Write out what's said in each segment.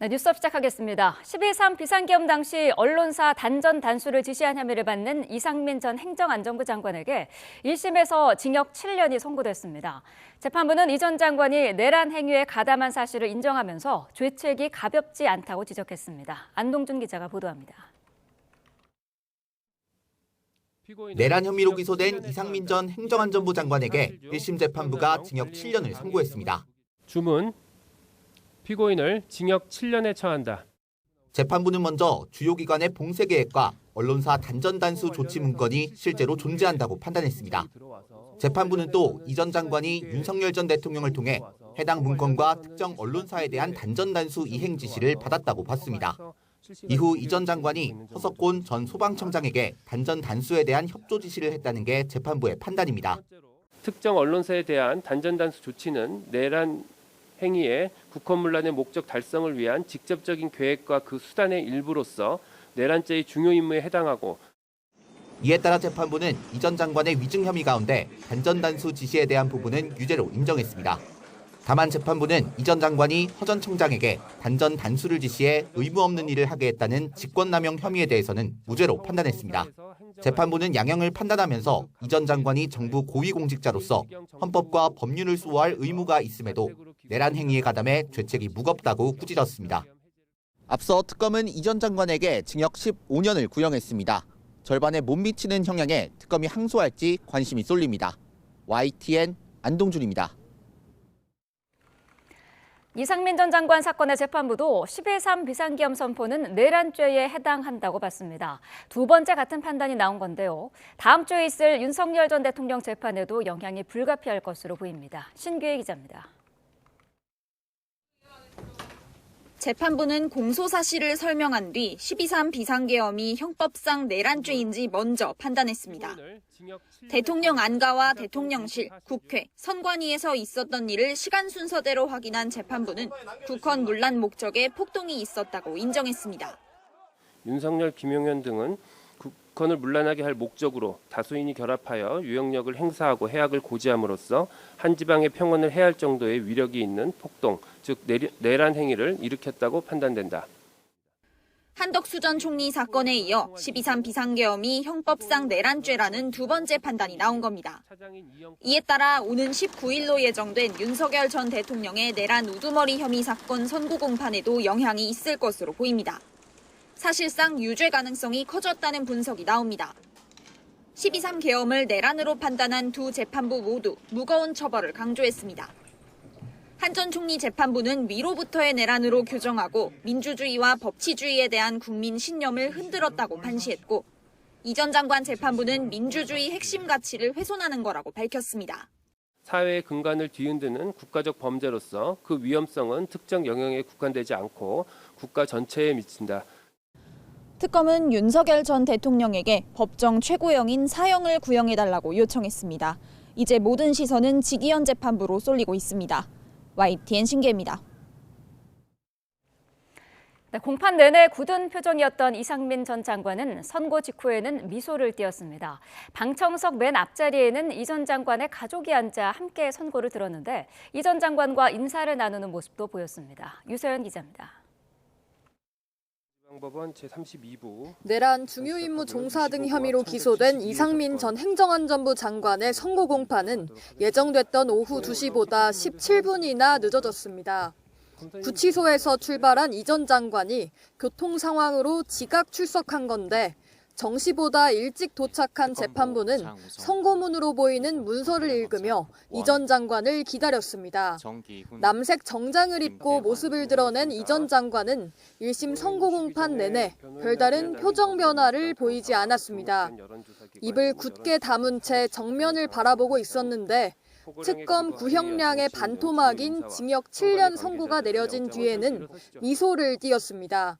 네, 뉴스업 시작하겠습니다. 12.3 비상계엄 당시 언론사 단전 단수를 지시한 혐의를 받는 이상민 전 행정안전부 장관에게 1심에서 징역 7년이 선고됐습니다. 재판부는 이 전 장관이 내란 행위에 가담한 사실을 인정하면서 죄책이 가볍지 않다고 지적했습니다. 안동준 기자가 보도합니다. 내란 혐의로 기소된 이상민 전 행정안전부 장관에게 1심 재판부가 징역 7년을 선고했습니다. 주문, 피고인을 징역 7년에 처한다. 재판부는 먼저 주요 기관의 봉쇄 계획과 언론사 단전 단수 조치 문건이 실제로 존재한다고 판단했습니다. 재판부는 또 이 전 장관이 윤석열 전 대통령을 통해 해당 문건과 특정 언론사에 대한 단전 단수 이행 지시를 받았다고 봤습니다. 이후 이 전 장관이 허석곤 전 소방청장에게 단전 단수에 대한 협조 지시를 했다는 게 재판부의 판단입니다. 특정 언론사에 대한 단전 단수 조치는 내란 행위의 국헌문란의 목적 달성을 위한 직접적인 계획과 그 수단의 일부로서 내란죄의 중요 임무에 해당하고, 이에 따라 재판부는 이 전 장관의 위증 혐의 가운데 단전 단수 지시에 대한 부분은 유죄로 인정했습니다. 다만 재판부는 이 전 장관이 허 전 청장에게 단전 단수를 지시해 의무 없는 일을 하게 했다는 직권남용 혐의에 대해서는 무죄로 판단했습니다. 재판부는 양형을 판단하면서 이 전 장관이 정부 고위공직자로서 헌법과 법률을 수호할 의무가 있음에도 내란 행위에 가담해 죄책이 무겁다고 꾸짖었습니다. 앞서 특검은 이 전 장관에게 징역 15년을 구형했습니다. 절반에 못 미치는 형량에 특검이 항소할지 관심이 쏠립니다. YTN 안동준입니다. 이상민 전 장관 사건의 재판부도 12.3 비상계엄 선포는 내란죄에 해당한다고 봤습니다. 두 번째 같은 판단이 나온 건데요. 다음 주에 있을 윤석열 전 대통령 재판에도 영향이 불가피할 것으로 보입니다. 신규혜 기자입니다. 재판부는 공소 사실을 설명한 뒤 12.3 비상계엄이 형법상 내란죄인지 먼저 판단했습니다. 대통령 안가와 대통령실, 국회, 선관위에서 있었던 일을 시간 순서대로 확인한 재판부는 국헌 문란 목적에 폭동이 있었다고 인정했습니다. 윤석열, 김용현 등은 국헌을 문란하게 할 목적으로 다수인이 결합하여 유형력을 행사하고 해악을 고지함으로써 한 지방의 평온을 해할 정도의 위력이 있는 폭동, 즉 내란 행위를 일으켰다고 판단된다. 한덕수 전 총리 사건에 이어 12.3 비상계엄이 형법상 내란죄라는 두 번째 판단이 나온 겁니다. 이에 따라 오는 19일로 예정된 윤석열 전 대통령의 내란 우두머리 혐의 사건 선고 공판에도 영향이 있을 것으로 보입니다. 사실상 유죄 가능성이 커졌다는 분석이 나옵니다. 12.3 계엄을 내란으로 판단한 두 재판부 모두 무거운 처벌을 강조했습니다. 한 전 총리 재판부는 위로부터의 내란으로 규정하고 민주주의와 법치주의에 대한 국민 신념을 흔들었다고 판시했고, 이 전 장관 재판부는 민주주의 핵심 가치를 훼손하는 거라고 밝혔습니다. 사회의 근간을 뒤흔드는 국가적 범죄로서 그 위험성은 특정 영역에 국한되지 않고 국가 전체에 미친다. 특검은 윤석열 전 대통령에게 법정 최고형인 사형을 구형해달라고 요청했습니다. 이제 모든 시선은 지기현 재판부로 쏠리고 있습니다. YTN 신기혜입니다. 네, 공판 내내 굳은 표정이었던 이상민 전 장관은 선고 직후에는 미소를 띄었습니다. 방청석 맨 앞자리에는 이 전 장관의 가족이 앉아 함께 선고를 들었는데 이 전 장관과 인사를 나누는 모습도 보였습니다. 유서연 기자입니다. 법원 제32부 내란 중요임무 종사 등 혐의로 기소된 이상민 전 행정안전부 장관의 선고 공판은 예정됐던 오후 2시보다 17분이나 늦어졌습니다. 구치소에서 출발한 이 전 장관이 교통 상황으로 지각 출석한 건데 정시보다 일찍 도착한 재판부는 선고문으로 보이는 문서를 읽으며 이 전 장관을 기다렸습니다. 남색 정장을 입고 모습을 드러낸 이 전 장관은 1심 선고 공판 내내 별다른 표정 변화를 보이지 않았습니다. 입을 굳게 다문 채 정면을 바라보고 있었는데 특검 구형량의 반토막인 징역 7년 선고가 내려진 뒤에는 미소를 띄었습니다.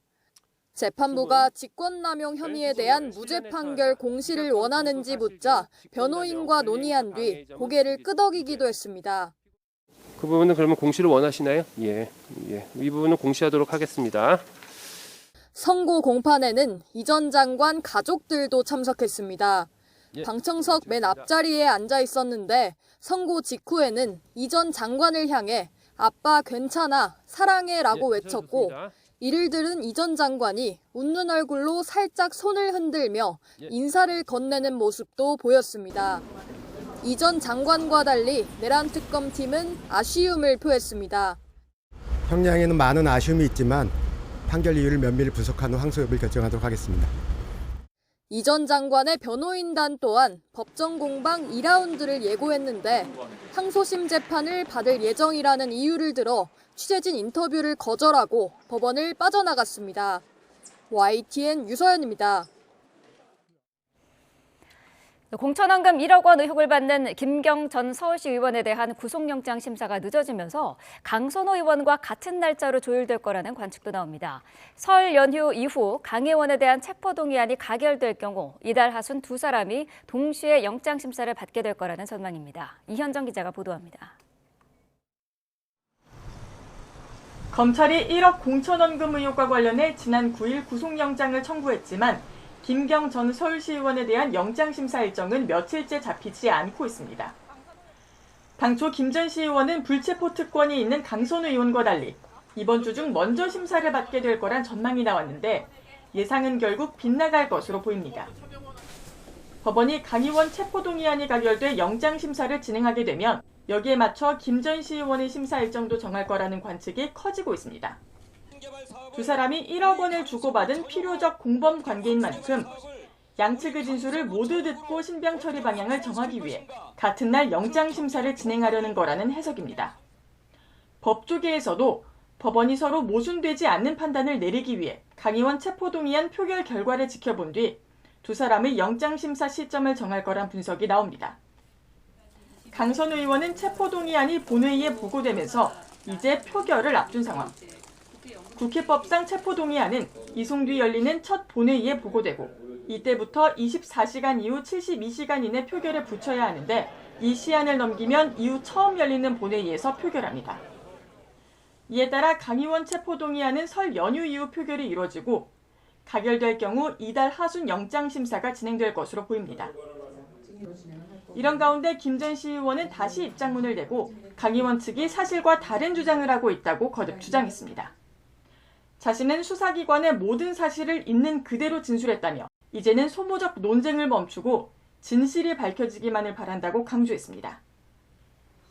재판부가 직권남용 혐의에 대한 무죄 판결 공시를 원하는지 묻자 변호인과 논의한 뒤 고개를 끄덕이기도 했습니다. 그 부분은 그러면 공시를 원하시나요? 예. 이 부분은 공시하도록 하겠습니다. 선고 공판에는 이 전 장관 가족들도 참석했습니다. 방청석 맨 앞자리에 앉아 있었는데 선고 직후에는 이 전 장관을 향해 아빠 괜찮아, 사랑해라고 외쳤고 이를 들은 이 전 장관이 웃는 얼굴로 살짝 손을 흔들며 인사를 건네는 모습도 보였습니다. 이 전 장관과 달리 내란 특검팀은 아쉬움을 표했습니다. 형량에는 많은 아쉬움이 있지만 판결 이유를 면밀히 분석한 후 항소여부를 결정하도록 하겠습니다. 이 전 장관의 변호인단 또한 법정 공방 2라운드를 예고했는데 항소심 재판을 받을 예정이라는 이유를 들어 취재진 인터뷰를 거절하고 법원을 빠져나갔습니다. YTN 유서연입니다. 공천원금 1억 원 의혹을 받는 김경 전 서울시 의원에 대한 구속영장 심사가 늦어지면서 강선호 의원과 같은 날짜로 조율될 거라는 관측도 나옵니다. 설 연휴 이후 강 의원에 대한 체포동의안이 가결될 경우 이달 하순 두 사람이 동시에 영장 심사를 받게 될 거라는 전망입니다. 이현정 기자가 보도합니다. 검찰이 1억 공천원금 의혹과 관련해 지난 9일 구속영장을 청구했지만 김경 전 서울시의원에 대한 영장심사 일정은 며칠째 잡히지 않고 있습니다. 당초 김 전 시의원은 불체포 특권이 있는 강선우 의원과 달리 이번 주 중 먼저 심사를 받게 될 거란 전망이 나왔는데 예상은 결국 빗나갈 것으로 보입니다. 법원이 강 의원 체포동의안이 가결돼 영장심사를 진행하게 되면 여기에 맞춰 김 전 시의원의 심사 일정도 정할 거라는 관측이 커지고 있습니다. 두 사람이 1억 원을 주고받은 필요적 공범 관계인 만큼 양측의 진술을 모두 듣고 신병 처리 방향을 정하기 위해 같은 날 영장심사를 진행하려는 거라는 해석입니다. 법조계에서도 법원이 서로 모순되지 않는 판단을 내리기 위해 강 의원 체포동의안 표결 결과를 지켜본 뒤 두 사람의 영장심사 시점을 정할 거란 분석이 나옵니다. 강선우 의원은 체포동의안이 본회의에 보고되면서 이제 표결을 앞둔 상황. 국회법상 체포동의안은 이송 뒤 열리는 첫 본회의에 보고되고 이때부터 24시간 이후 72시간 이내 표결에 붙여야 하는데 이 시한을 넘기면 이후 처음 열리는 본회의에서 표결합니다. 이에 따라 강 의원 체포동의안은 설 연휴 이후 표결이 이루어지고 가결될 경우 이달 하순 영장심사가 진행될 것으로 보입니다. 이런 가운데 김 전 시의원은 다시 입장문을 내고 강 의원 측이 사실과 다른 주장을 하고 있다고 거듭 주장했습니다. 자신은 수사기관의 모든 사실을 있는 그대로 진술했다며 이제는 소모적 논쟁을 멈추고 진실이 밝혀지기만을 바란다고 강조했습니다.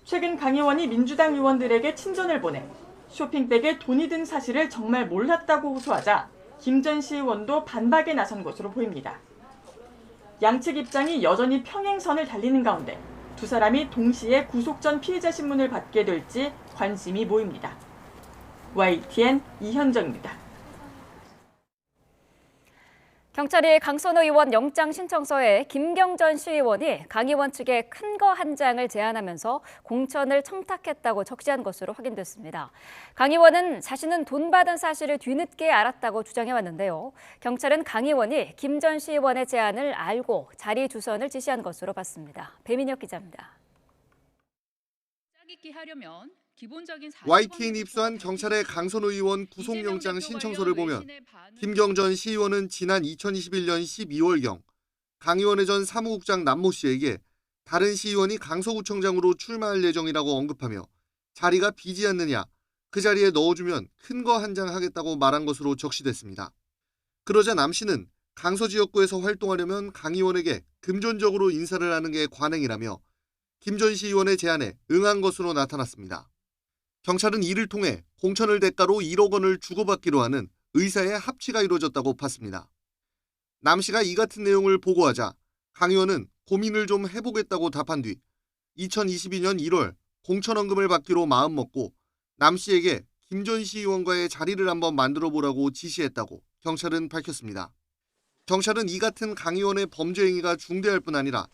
최근 강 의원이 민주당 의원들에게 친전을 보내 쇼핑백에 돈이 든 사실을 정말 몰랐다고 호소하자 김 전 시의원도 반박에 나선 것으로 보입니다. 양측 입장이 여전히 평행선을 달리는 가운데 두 사람이 동시에 구속 전 피해자 신문을 받게 될지 관심이 모입니다. YTN 이현정입니다. 경찰이 강선호 의원 영장 신청서에 김경 전 시의원이 강 의원 측에 큰 거 한 장을 제안하면서 공천을 청탁했다고 적시한 것으로 확인됐습니다. 강 의원은 자신은 돈 받은 사실을 뒤늦게 알았다고 주장해왔는데요. 경찰은 강 의원이 김 전 시의원의 제안을 알고 자리 주선을 지시한 것으로 봤습니다. 배민혁 기자입니다. YTN이 입수한 경찰의 강선호 의원 구속영장 신청서를 보면 김경 전 시의원은 지난 2021년 12월경 강 의원의 전 사무국장 남모 씨에게 다른 시의원이 강서구청장으로 출마할 예정이라고 언급하며 자리가 비지 않느냐, 그 자리에 넣어주면 큰 거 한 장 하겠다고 말한 것으로 적시됐습니다. 그러자 남 씨는 강서 지역구에서 활동하려면 강 의원에게 금전적으로 인사를 하는 게 관행이라며 김 전 시의원의 제안에 응한 것으로 나타났습니다. 경찰은 이를 통해 공천을 대가로 1억 원을 주고받기로 하는 의사의 합치가 이루어졌다고 봤습니다. 남 씨가 이 같은 내용을 보고하자 강 의원은 고민을 좀 해보겠다고 답한 뒤 2022년 1월 공천원금을 받기로 마음먹고 남 씨에게 김 전 시의원과의 자리를 한번 만들어보라고 지시했다고 경찰은 밝혔습니다. 경찰은 이 같은 강 의원의 범죄 행위가 중대할 뿐 아니라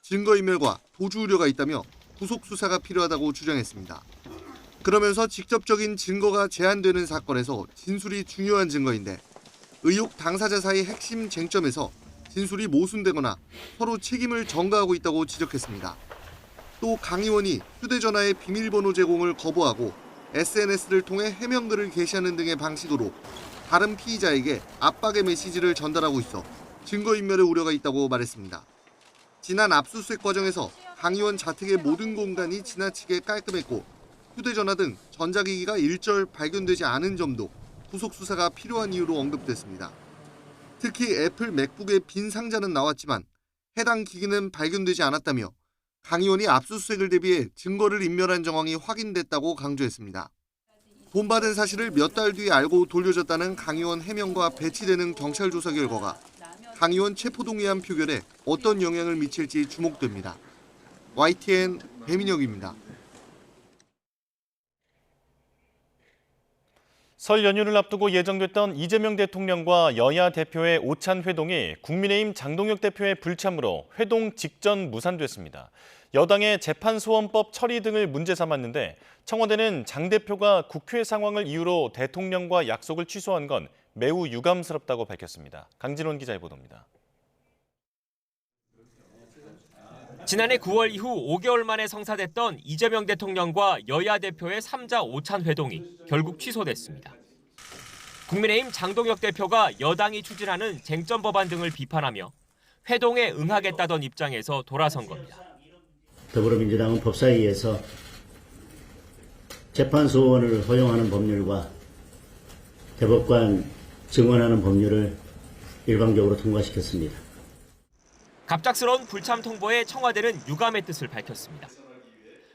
증거인멸과 도주 우려가 있다며 구속 수사가 필요하다고 주장했습니다. 그러면서 직접적인 증거가 제한되는 사건에서 진술이 중요한 증거인데 의혹 당사자 사이 핵심 쟁점에서 진술이 모순되거나 서로 책임을 전가하고 있다고 지적했습니다. 또 강 의원이 휴대전화의 비밀번호 제공을 거부하고 SNS를 통해 해명글을 게시하는 등의 방식으로 다른 피의자에게 압박의 메시지를 전달하고 있어 증거인멸의 우려가 있다고 말했습니다. 지난 압수수색 과정에서 강 의원 자택의 모든 공간이 지나치게 깔끔했고 휴대전화 등 전자기기가 일절 발견되지 않은 점도 구속 수사가 필요한 이유로 언급됐습니다. 특히 애플 맥북의 빈 상자는 나왔지만 해당 기기는 발견되지 않았다며 강 의원이 압수수색을 대비해 증거를 인멸한 정황이 확인됐다고 강조했습니다. 본받은 사실을 몇 달 뒤에 알고 돌려줬다는 강 의원 해명과 배치되는 경찰 조사 결과가 강 의원 체포동의안 표결에 어떤 영향을 미칠지 주목됩니다. YTN 배민혁입니다. 설 연휴를 앞두고 예정됐던 이재명 대통령과 여야 대표의 오찬 회동이 국민의힘 장동혁 대표의 불참으로 회동 직전 무산됐습니다. 여당의 재판소원법 처리 등을 문제 삼았는데 청와대는 장 대표가 국회 상황을 이유로 대통령과 약속을 취소한 건 매우 유감스럽다고 밝혔습니다. 강진원 기자의 보도입니다. 지난해 9월 이후 5개월 만에 성사됐던 이재명 대통령과 여야 대표의 3자 오찬 회동이 결국 취소됐습니다. 국민의힘 장동혁 대표가 여당이 추진하는 쟁점 법안 등을 비판하며 회동에 응하겠다던 입장에서 돌아선 겁니다. 더불어민주당은 법사위에서 재판소원을 허용하는 법률과 대법관 증언하는 법률을 일방적으로 통과시켰습니다. 갑작스러운 불참 통보에 청와대는 유감의 뜻을 밝혔습니다.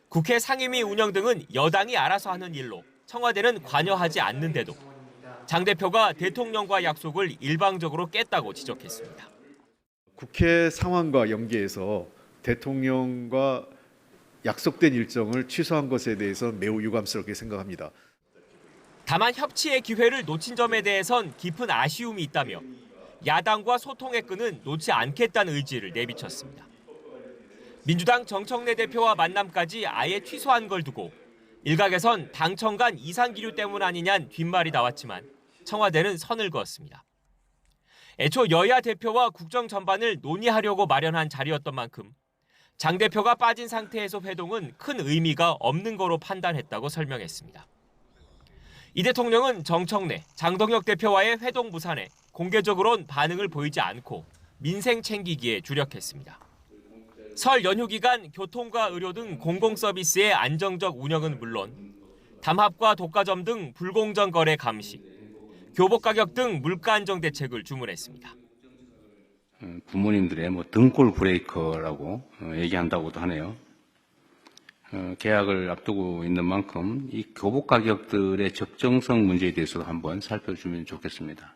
국회 상임위 운영 등은 여당이 알아서 하는 일로 청와대는 관여하지 않는데도 장 대표가 대통령과 약속을 일방적으로 깼다고 지적했습니다. 국회 상황과 연계해서 대통령과 약속된 일정을 취소한 것에 대해서 매우 유감스럽게 생각합니다. 다만 협치의 기회를 놓친 점에 대해선 깊은 아쉬움이 있다며 야당과 소통의 끈은 놓지 않겠다는 의지를 내비쳤습니다. 민주당 정청래 대표와 만남까지 아예 취소한 걸 두고 일각에선 당청 간 이상기류 때문 아니냐는 뒷말이 나왔지만 청와대는 선을 그었습니다. 애초 여야 대표와 국정 전반을 논의하려고 마련한 자리였던 만큼 장 대표가 빠진 상태에서 회동은 큰 의미가 없는 거로 판단했다고 설명했습니다. 이 대통령은 정청래, 장동혁 대표와의 회동 무산에 공개적으로는 반응을 보이지 않고 민생 챙기기에 주력했습니다. 설 연휴 기간 교통과 의료 등 공공서비스의 안정적 운영은 물론 담합과 독과점 등 불공정 거래 감시, 교복 가격 등 물가 안정 대책을 주문했습니다. 부모님들의 등골 브레이커라고 얘기한다고도 하네요. 계약을 앞두고 있는 만큼 이 교복 가격들의 적정성 문제에 대해서도 한번 살펴주면 좋겠습니다.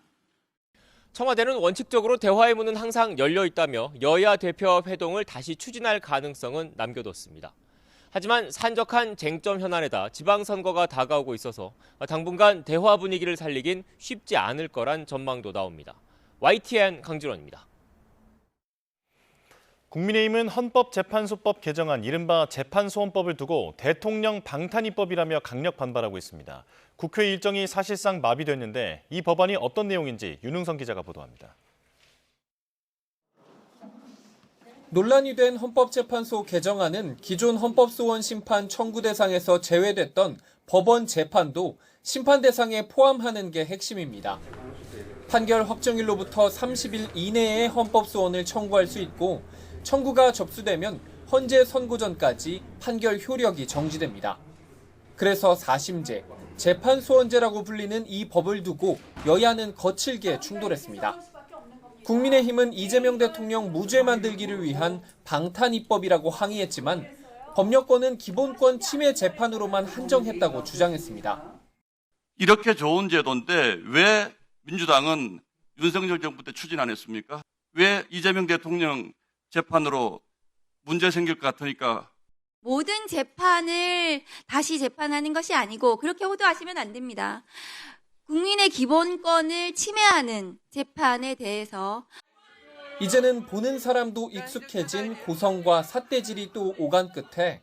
청와대는 원칙적으로 대화의 문은 항상 열려 있다며 여야 대표와 회동을 다시 추진할 가능성은 남겨뒀습니다. 하지만 산적한 쟁점 현안에다 지방선거가 다가오고 있어서 당분간 대화 분위기를 살리긴 쉽지 않을 거란 전망도 나옵니다. YTN 강진원입니다. 국민의힘은 헌법재판소법 개정안 이른바 재판소원법을 두고 대통령 방탄입법이라며 강력 반발하고 있습니다. 국회 일정이 사실상 마비됐는데 이 법안이 어떤 내용인지 윤흥선 기자가 보도합니다. 논란이 된 헌법재판소 개정안은 기존 헌법소원 심판 청구 대상에서 제외됐던 법원 재판도 심판 대상에 포함하는 게 핵심입니다. 판결 확정일로부터 30일 이내에 헌법소원을 청구할 수 있고 청구가 접수되면 헌재 선고 전까지 판결 효력이 정지됩니다. 그래서 4심제, 재판소원제라고 불리는 이 법을 두고 여야는 거칠게 충돌했습니다. 국민의힘은 이재명 대통령 무죄 만들기를 위한 방탄입법이라고 항의했지만 법률권은 기본권 침해 재판으로만 한정했다고 주장했습니다. 이렇게 좋은 제도인데 왜 민주당은 윤석열 정부 때 추진 안 했습니까? 왜 이재명 대통령 재판으로 문제 생길 것 같으니까. 모든 재판을 다시 재판하는 것이 아니고 그렇게 호도하시면 안 됩니다. 국민의 기본권을 침해하는 재판에 대해서 이제는 보는 사람도 익숙해진 고성과 삿대질이 또 오간 끝에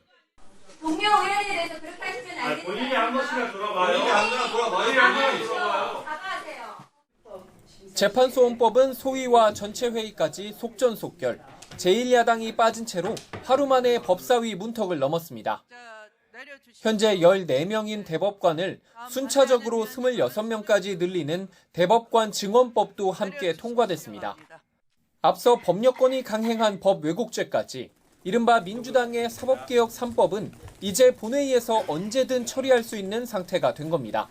동료 의원에 대해서 그렇게 하시면 안 됩니다. 본인이 한 번씩이나 돌아봐요. 본인이 안 돌아봐요. 사과하세요. 재판소원법은 소위와 전체회의까지 속전속결, 제1야당이 빠진 채로 하루 만에 법사위 문턱을 넘었습니다. 현재 14명인 대법관을 순차적으로 26명까지 늘리는 대법관 증언법도 함께 통과됐습니다. 앞서 법률권이 강행한 법 왜곡죄까지 이른바 민주당의 사법개혁 3법은 이제 본회의에서 언제든 처리할 수 있는 상태가 된 겁니다.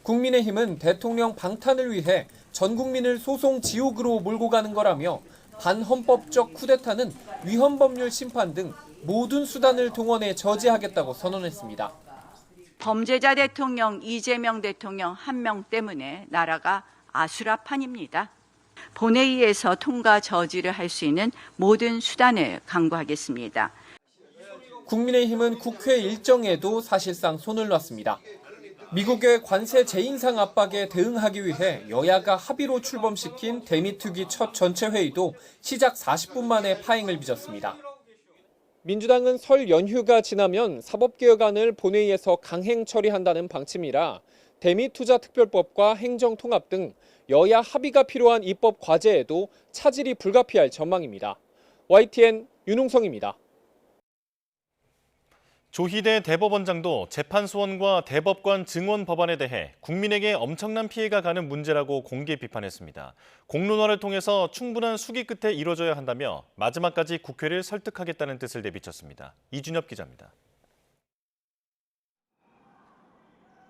국민의힘은 대통령 방탄을 위해 전 국민을 소송 지옥으로 몰고 가는 거라며 반헌법적 쿠데타는 위헌법률 심판 등 모든 수단을 동원해 저지하겠다고 선언했습니다. 범죄자 대통령 이재명 대통령 한 명 때문에 나라가 아수라판입니다. 본회의에서 통과 저지를 할 수 있는 모든 수단을 강구하겠습니다. 국민의힘은 국회 일정에도 사실상 손을 놨습니다. 미국의 관세 재인상 압박에 대응하기 위해 여야가 합의로 출범시킨 대미특위 첫 전체 회의도 시작 40분 만에 파행을 빚었습니다. 민주당은 설 연휴가 지나면 사법개혁안을 본회의에서 강행 처리한다는 방침이라 대미투자특별법과 행정통합 등 여야 합의가 필요한 입법 과제에도 차질이 불가피할 전망입니다. YTN 윤웅성입니다. 조희대 대법원장도 재판 소원과 대법관 증원 법안에 대해 국민에게 엄청난 피해가 가는 문제라고 공개 비판했습니다. 공론화를 통해서 충분한 수기 끝에 이뤄져야 한다며 마지막까지 국회를 설득하겠다는 뜻을 내비쳤습니다. 이준엽 기자입니다.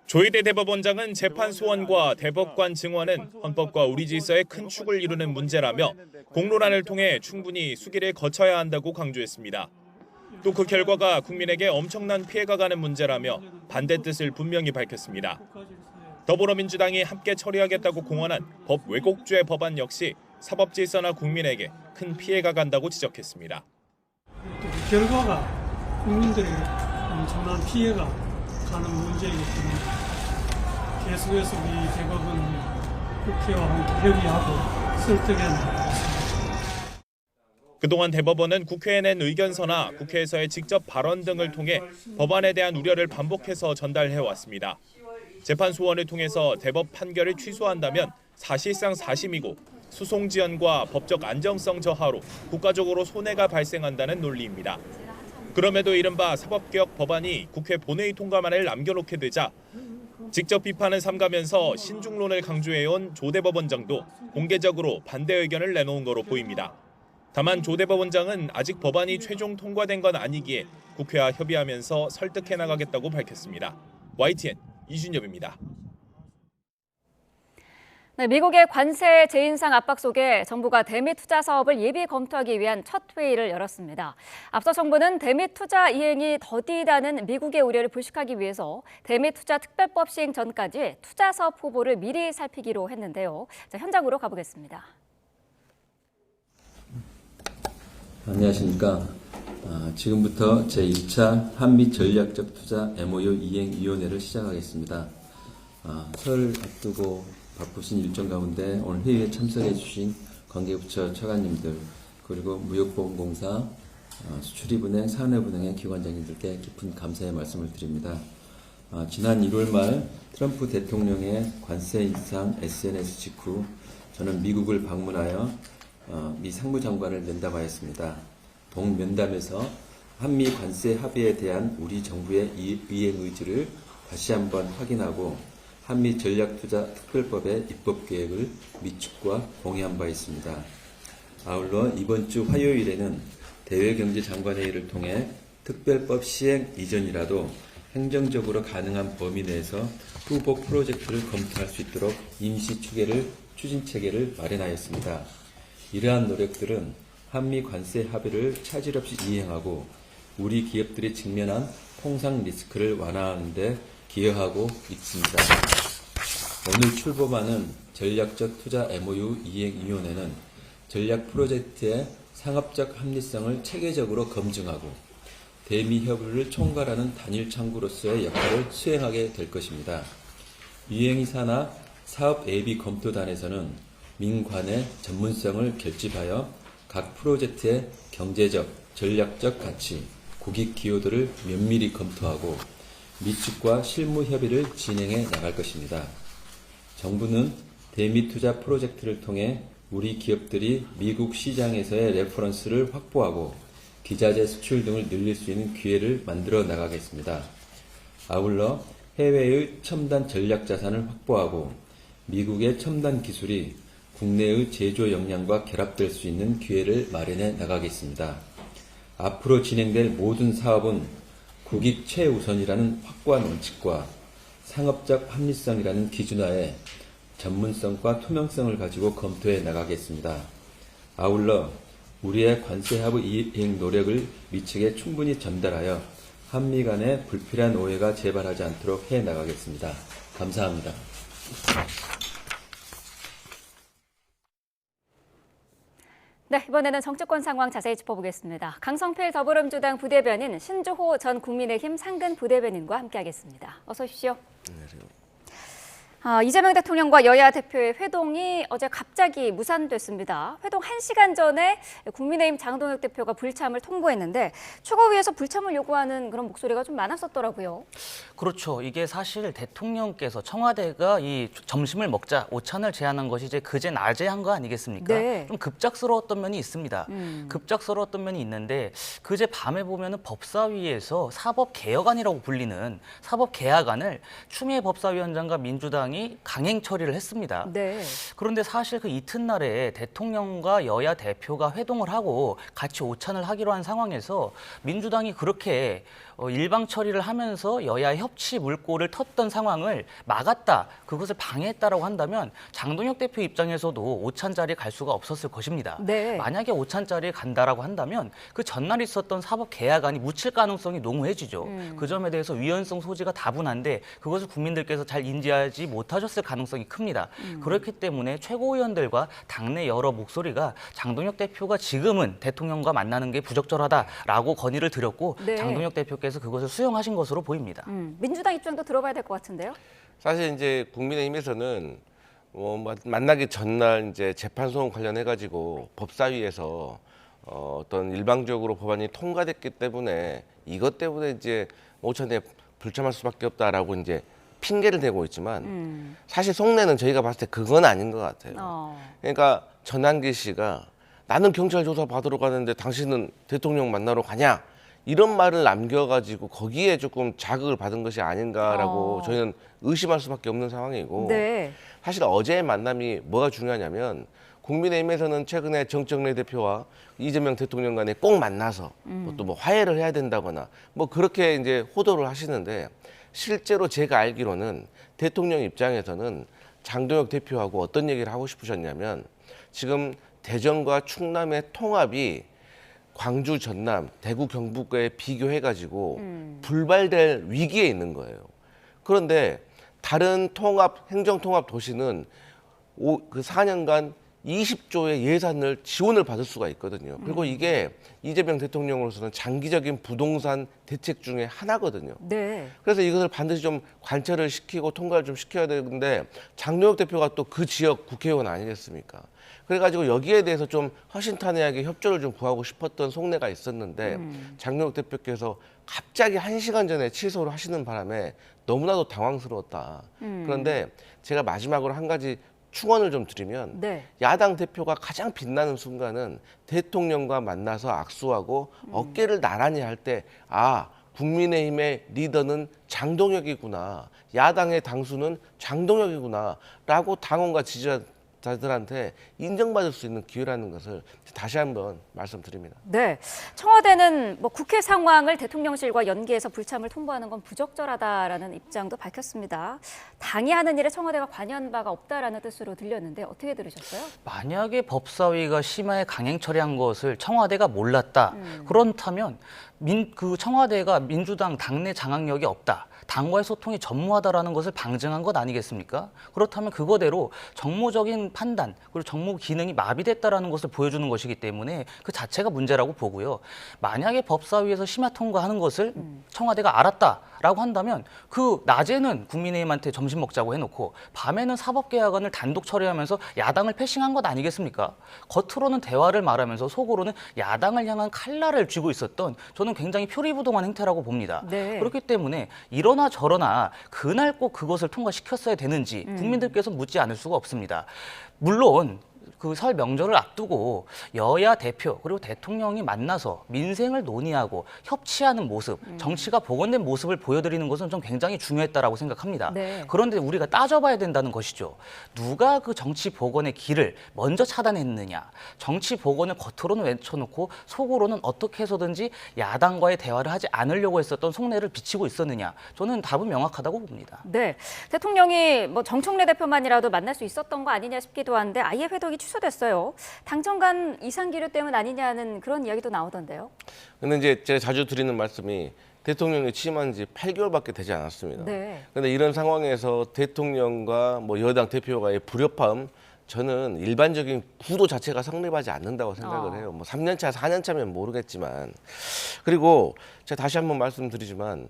조희대 대법원장은 재판 소원과 대법관 증원은 헌법과 우리 질서에 큰 축을 이루는 문제라며 공론화를 통해 충분히 수기를 거쳐야 한다고 강조했습니다. 또 그 결과가 국민에게 엄청난 피해가 가는 문제라며 반대 뜻을 분명히 밝혔습니다. 더불어민주당이 함께 처리하겠다고 공언한 법 왜곡죄 법안 역시 사법 질서나 국민에게 큰 피해가 간다고 지적했습니다. 결과가 국민들에게 엄청난 피해가 가는 문제이기 때문에 계속해서 우리 대법원이 국회와 함께 협의하고 설득해 나가겠습니다. 그동안 대법원은 국회에 낸 의견서나 국회에서의 직접 발언 등을 통해 법안에 대한 우려를 반복해서 전달해왔습니다. 재판 소원을 통해서 대법 판결을 취소한다면 사실상 사심이고 소송 지연과 법적 안정성 저하로 국가적으로 손해가 발생한다는 논리입니다. 그럼에도 이른바 사법개혁 법안이 국회 본회의 통과만을 남겨놓게 되자 직접 비판을 삼가면서 신중론을 강조해온 조 대법원장도 공개적으로 반대 의견을 내놓은 거로 보입니다. 다만 조 대법원장은 아직 법안이 최종 통과된 건 아니기에 국회와 협의하면서 설득해 나가겠다고 밝혔습니다. YTN 이준엽입니다. 네, 미국의 관세 재인상 압박 속에 정부가 대미 투자 사업을 예비 검토하기 위한 첫 회의를 열었습니다. 앞서 정부는 대미 투자 이행이 더디다는 미국의 우려를 불식하기 위해서 대미 투자 특별법 시행 전까지 투자 사업 후보를 미리 살피기로 했는데요. 자, 현장으로 가보겠습니다. 안녕하십니까. 지금부터 제2차 한미 전략적 투자 MOU 이행위원회를 시작하겠습니다. 설 앞두고 바쁘신 일정 가운데 오늘 회의에 참석해 주신 관계부처 처관님들 그리고 무역보험공사, 수출입은행, 산업은행의 기관장님들께 깊은 감사의 말씀을 드립니다. 지난 1월 말 트럼프 대통령의 관세 인상 SNS 직후 저는 미국을 방문하여 미 상무장관을 면담하였습니다. 동면담에서 한미 관세 합의에 대한 우리 정부의 이행 의지를 다시 한번 확인하고 한미 전략투자 특별법의 입법 계획을 미 측과 공유한 바 있습니다. 아울러 이번 주 화요일에는 대외경제장관회의를 통해 특별법 시행 이전이라도 행정적으로 가능한 범위 내에서 후보 프로젝트를 검토할 수 있도록 임시 추진 체계를 마련하였습니다. 이러한 노력들은 한미 관세 합의를 차질 없이 이행하고 우리 기업들이 직면한 통상 리스크를 완화하는 데 기여하고 있습니다. 오늘 출범하는 전략적 투자 MOU 이행위원회는 전략 프로젝트의 상업적 합리성을 체계적으로 검증하고 대미 협의를 총괄하는 단일 창구로서의 역할을 수행하게 될 것입니다. 이행이사나 사업 예비 검토단에서는 민관의 전문성을 결집하여 각 프로젝트의 경제적, 전략적 가치, 국익 기여도를 면밀히 검토하고 미측과 실무 협의를 진행해 나갈 것입니다. 정부는 대미 투자 프로젝트를 통해 우리 기업들이 미국 시장에서의 레퍼런스를 확보하고 기자재 수출 등을 늘릴 수 있는 기회를 만들어 나가겠습니다. 아울러 해외의 첨단 전략 자산을 확보하고 미국의 첨단 기술이 국내의 제조 역량과 결합될 수 있는 기회를 마련해 나가겠습니다. 앞으로 진행될 모든 사업은 국익 최우선이라는 확고한 원칙과 상업적 합리성이라는 기준하에 전문성과 투명성을 가지고 검토해 나가겠습니다. 아울러 우리의 관세 합의 이행 노력을 미측에 충분히 전달하여 한미 간의 불필요한 오해가 재발하지 않도록 해 나가겠습니다. 감사합니다. 네, 이번에는 정치권 상황 자세히 짚어보겠습니다. 강성필 더불어민주당 부대변인, 신주호 전 국민의힘 상근 부대변인과 함께하겠습니다. 어서 오십시오. 안녕하세요. 이재명 대통령과 여야 대표의 회동이 어제 갑자기 무산됐습니다. 회동 1시간 전에 국민의힘 장동혁 대표가 불참을 통보했는데 최고위에서 불참을 요구하는 그런 목소리가 좀 많았었더라고요. 그렇죠. 이게 사실 대통령께서 청와대가 이 점심을 먹자 오찬을 제안한 것이 이제 그제 낮에 한 거 아니겠습니까? 네. 좀 급작스러웠던 면이 있습니다. 급작스러웠던 면이 있는데 그제 밤에 보면은 법사위에서 사법개혁안이라고 불리는 사법개혁안을 추미애 법사위원장과 민주당이 강행 처리를 했습니다. 네. 그런데 사실 그 이튿날에 대통령과 여야 대표가 회동을 하고 같이 오찬을 하기로 한 상황에서 민주당이 그렇게 일방 처리를 하면서 여야의 협치 물꼬를 텄던 상황을 막았다, 그것을 방해했다라고 한다면 장동혁 대표 입장에서도 오찬 자리에 갈 수가 없었을 것입니다. 네. 만약에 오찬 자리에 간다라고 한다면 그 전날 있었던 사법 개혁안이 묻힐 가능성이 농후해지죠. 그 점에 대해서 위헌성 소지가 다분한데 그것을 국민들께서 잘 인지하지 못하셨을 가능성이 큽니다. 그렇기 때문에 최고위원들과 당내 여러 목소리가 장동혁 대표가 지금은 대통령과 만나는 게 부적절하다라고 건의를 드렸고 네. 장동혁 대표께서 그것을 수용하신 것으로 보입니다. 민주당 입장도 들어봐야 될 것 같은데요. 사실 이제 국민의힘에서는 만나기 전날 이제 재판 소원 관련해 가지고 법사위에서 어떤 일방적으로 법안이 통과됐기 때문에 이것 때문에 이제 오찬에 불참할 수밖에 없다라고 이제 핑계를 대고 있지만 사실 속내는 저희가 봤을 때 그건 아닌 것 같아요. 그러니까 전한기 씨가 나는 경찰 조사 받으러 가는데 당신은 대통령 만나러 가냐? 이런 말을 남겨가지고 거기에 조금 자극을 받은 것이 아닌가라고 저희는 의심할 수밖에 없는 상황이고 네. 사실 어제의 만남이 뭐가 중요하냐면 국민의힘에서는 최근에 정청래 대표와 이재명 대통령 간에 꼭 만나서 또 뭐 화해를 해야 된다거나 뭐 그렇게 이제 호도를 하시는데 실제로 제가 알기로는 대통령 입장에서는 장동혁 대표하고 어떤 얘기를 하고 싶으셨냐면 지금 대전과 충남의 통합이 광주, 전남, 대구, 경북에 비교해가지고 불발될 위기에 있는 거예요. 그런데 다른 행정통합 도시는 그 4년간 20조의 예산을 지원을 받을 수가 있거든요. 그리고 이게 이재명 대통령으로서는 장기적인 부동산 대책 중에 하나거든요. 네. 그래서 이것을 반드시 좀 관철을 시키고 통과를 좀 시켜야 되는데 장동혁 대표가 또 그 지역 국회의원 아니겠습니까? 그래가지고 여기에 대해서 좀 허심탄회하게 협조를 좀 구하고 싶었던 속내가 있었는데 장동혁 대표께서 갑자기 1시간 전에 취소를 하시는 바람에 너무나도 당황스러웠다. 그런데 제가 마지막으로 한 가지 충언을 좀 드리면 네. 야당 대표가 가장 빛나는 순간은 대통령과 만나서 악수하고 어깨를 나란히 할 때 국민의힘의 리더는 장동혁이구나, 야당의 당수는 장동혁이구나 라고 당원과 지지자들한테 인정받을 수 있는 기회라는 것을 다시 한번 말씀드립니다. 네, 청와대는 국회 상황을 대통령실과 연계해서 불참을 통보하는 건 부적절하다라는 입장도 밝혔습니다. 당이 하는 일에 청와대가 관여한 바가 없다라는 뜻으로 들렸는데 어떻게 들으셨어요? 만약에 법사위가 심하게 강행 처리한 것을 청와대가 몰랐다. 그렇다면 그 청와대가 민주당 당내 장악력이 없다. 당과의 소통이 전무하다라는 것을 방증한 것 아니겠습니까? 그렇다면 그거대로 정무적인 판단 그리고 정무 기능이 마비됐다라는 것을 보여주는 것이기 때문에 그 자체가 문제라고 보고요. 만약에 법사위에서 심야 통과하는 것을 청와대가 알았다라고 한다면 그 낮에는 국민의힘한테 점심 먹자고 해놓고 밤에는 사법개혁안을 단독 처리하면서 야당을 패싱한 것 아니겠습니까? 겉으로는 대화를 말하면서 속으로는 야당을 향한 칼날을 쥐고 있었던 저는 굉장히 표리부동한 행태라고 봅니다. 네. 그렇기 때문에 이러나 저러나 그날 꼭 그것을 통과시켰어야 되는지 국민들께서 묻지 않을 수가 없습니다. 물론 그 설 명절을 앞두고 여야 대표 그리고 대통령이 만나서 민생을 논의하고 협치하는 모습, 정치가 복원된 모습을 보여드리는 것은 좀 굉장히 중요했다라고 생각합니다. 네. 그런데 우리가 따져봐야 된다는 것이죠. 누가 그 정치 복원의 길을 먼저 차단했느냐. 정치 복원을 겉으로는 외쳐놓고 속으로는 어떻게 해서든지 야당과의 대화를 하지 않으려고 했었던 속내를 비치고 있었느냐. 저는 답은 명확하다고 봅니다. 네, 대통령이 뭐 정청래 대표만이라도 만날 수 있었던 거 아니냐 싶기도 한데 아예 회동이 취소됐어요. 당정 간 이상 기류 때문 아니냐는 그런 이야기도 나오던데요. 근데 이제 제가 자주 드리는 말씀이 대통령이 취임한 지 8개월밖에 되지 않았습니다. 네. 그런데 이런 상황에서 대통령과 뭐 여당 대표와의 불협화음 저는 일반적인 구도 자체가 성립하지 않는다고 생각을 해요. 뭐 3년 차, 4년 차면 모르겠지만. 그리고 제가 다시 한번 말씀드리지만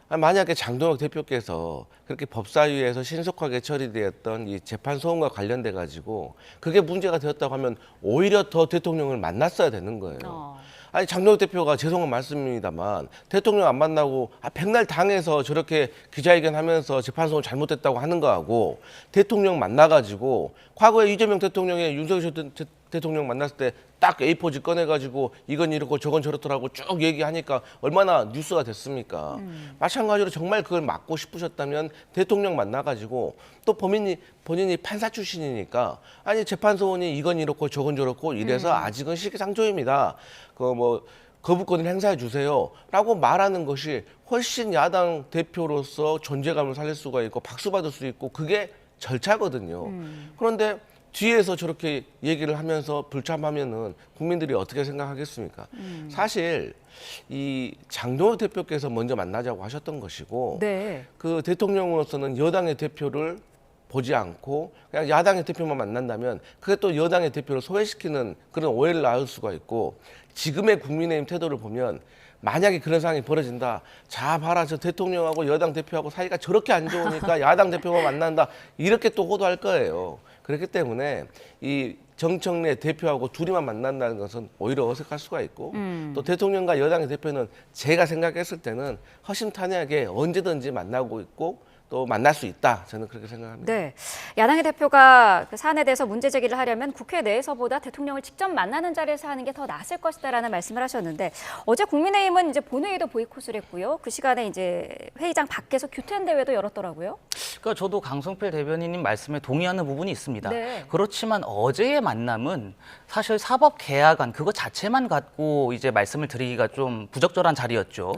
만약에 장동혁 대표께서 그렇게 법사위에서 신속하게 처리되었던 이 재판 소원과 관련돼 가지고 그게 문제가 되었다고 하면 오히려 더 대통령을 만났어야 되는 거예요. 아니 장동혁 대표가 죄송한 말씀입니다만 대통령 안 만나고 백날 당해서 저렇게 기자회견하면서 재판 소원 잘못됐다고 하는 거하고 대통령 만나가지고 과거에 이재명 대통령의 윤석열 대통령 만났을 때 딱 A4지 꺼내가지고 이건 이렇고 저건 저렇더라고 쭉 얘기하니까 얼마나 뉴스가 됐습니까? 마찬가지로 정말 그걸 막고 싶으셨다면 대통령 만나가지고 또 본인이 판사 출신이니까 아니 재판 소원이 이건 이렇고 저건 저렇고 이래서 아직은 시기상조입니다. 거부권을 행사해 주세요라고 말하는 것이 훨씬 야당 대표로서 존재감을 살릴 수가 있고 박수 받을 수 있고 그게 절차거든요. 그런데 뒤에서 저렇게 얘기를 하면서 불참하면은 국민들이 어떻게 생각하겠습니까? 사실 이 장동혁 대표께서 먼저 만나자고 하셨던 것이고 네. 그 대통령으로서는 여당의 대표를 보지 않고 그냥 야당의 대표만 만난다면 그게 또 여당의 대표를 소외시키는 그런 오해를 낳을 수가 있고 지금의 국민의힘 태도를 보면 만약에 그런 상황이 벌어진다. 자 봐라 저 대통령하고 여당 대표하고 사이가 저렇게 안 좋으니까 야당 대표만 만난다. 이렇게 또 호도할 거예요. 그렇기 때문에 이 정청래 대표하고 둘이만 만난다는 것은 오히려 어색할 수가 있고 또 대통령과 여당의 대표는 제가 생각했을 때는 허심탄회하게 언제든지 만나고 있고 또 만날 수 있다. 저는 그렇게 생각합니다. 네, 야당의 대표가 그 사안에 대해서 문제 제기를 하려면 국회 내에서보다 대통령을 직접 만나는 자리에서 하는 게 더 나았을 것이다라는 말씀을 하셨는데 어제 국민의힘은 이제 본회의도 보이콧을 했고요. 그 시간에 이제 회의장 밖에서 규탄 대회도 열었더라고요. 그러니까 저도 강성필 대변인님 말씀에 동의하는 부분이 있습니다. 네. 그렇지만 어제의 만남은 사실 사법 계약안 그거 자체만 갖고 이제 말씀을 드리기가 좀 부적절한 자리였죠.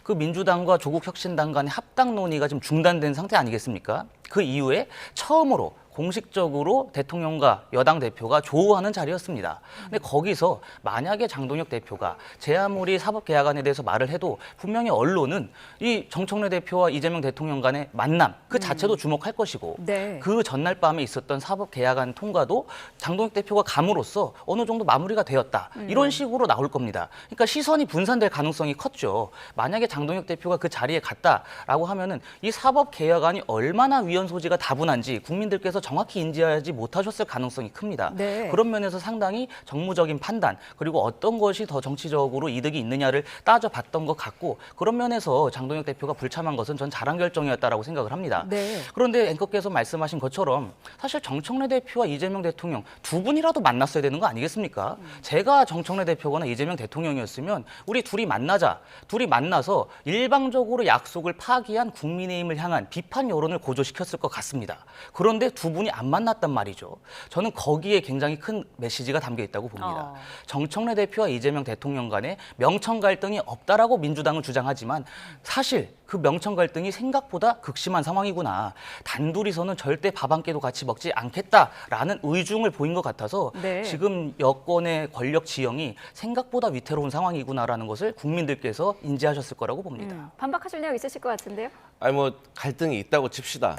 그 민주당과 조국혁신당 간의 합당 논의가 지금 중단된 상태 아니겠습니까? 그 이후에 처음으로 공식적으로 대통령과 여당 대표가 조우하는 자리였습니다. 근데 거기서 만약에 장동혁 대표가 제 아무리 사법계약안에 대해서 말을 해도 분명히 언론은 이 정청래 대표와 이재명 대통령 간의 만남 그 자체도 주목할 것이고 네. 그 전날 밤에 있었던 사법계약안 통과도 장동혁 대표가 감으로써 어느 정도 마무리가 되었다. 이런 식으로 나올 겁니다. 그러니까 시선이 분산될 가능성이 컸죠. 만약에 장동혁 대표가 그 자리에 갔다라고 하면은 이 사법개혁안이 얼마나 위헌 소지가 다분한지 국민들께서 정확히 인지하지 못하셨을 가능성이 큽니다. 네. 그런 면에서 상당히 정무적인 판단 그리고 어떤 것이 더 정치적으로 이득이 있느냐를 따져봤던 것 같고 그런 면에서 장동혁 대표가 불참한 것은 전 잘한 결정이었다라고 생각을 합니다. 네. 그런데 앵커께서 말씀하신 것처럼 사실 정청래 대표와 이재명 대통령 두 분이라도 만났어야 되는 거 아니겠습니까? 제가 정청래 대표거나 이재명 대통령이었으면 우리 둘이 만나자. 둘이 만나서 일방적으로 약속을 파기한 국민의힘을 향한 비판 여론을 고조시켰을 것 같습니다. 그런데 두 분이 안 만났단 말이죠. 저는 거기에 굉장히 큰 메시지가 담겨 있다고 봅니다. 정청래 대표와 이재명 대통령 간에 명청 갈등이 없다라고 민주당은 주장하지만 사실 그 명청 갈등이 생각보다 극심한 상황이구나. 단둘이서는 절대 밥 한 끼도 같이 먹지 않겠다라는 의중을 보인 것 같아서 네. 지금 여권의 권력 지형이 생각보다 위태로운 상황이구나라는 것을 국민들께서 인지하셨을 거라고 봅니다. 반박하실 내용 있으실 것 같은데요? 아니 뭐 갈등이 있다고 칩시다.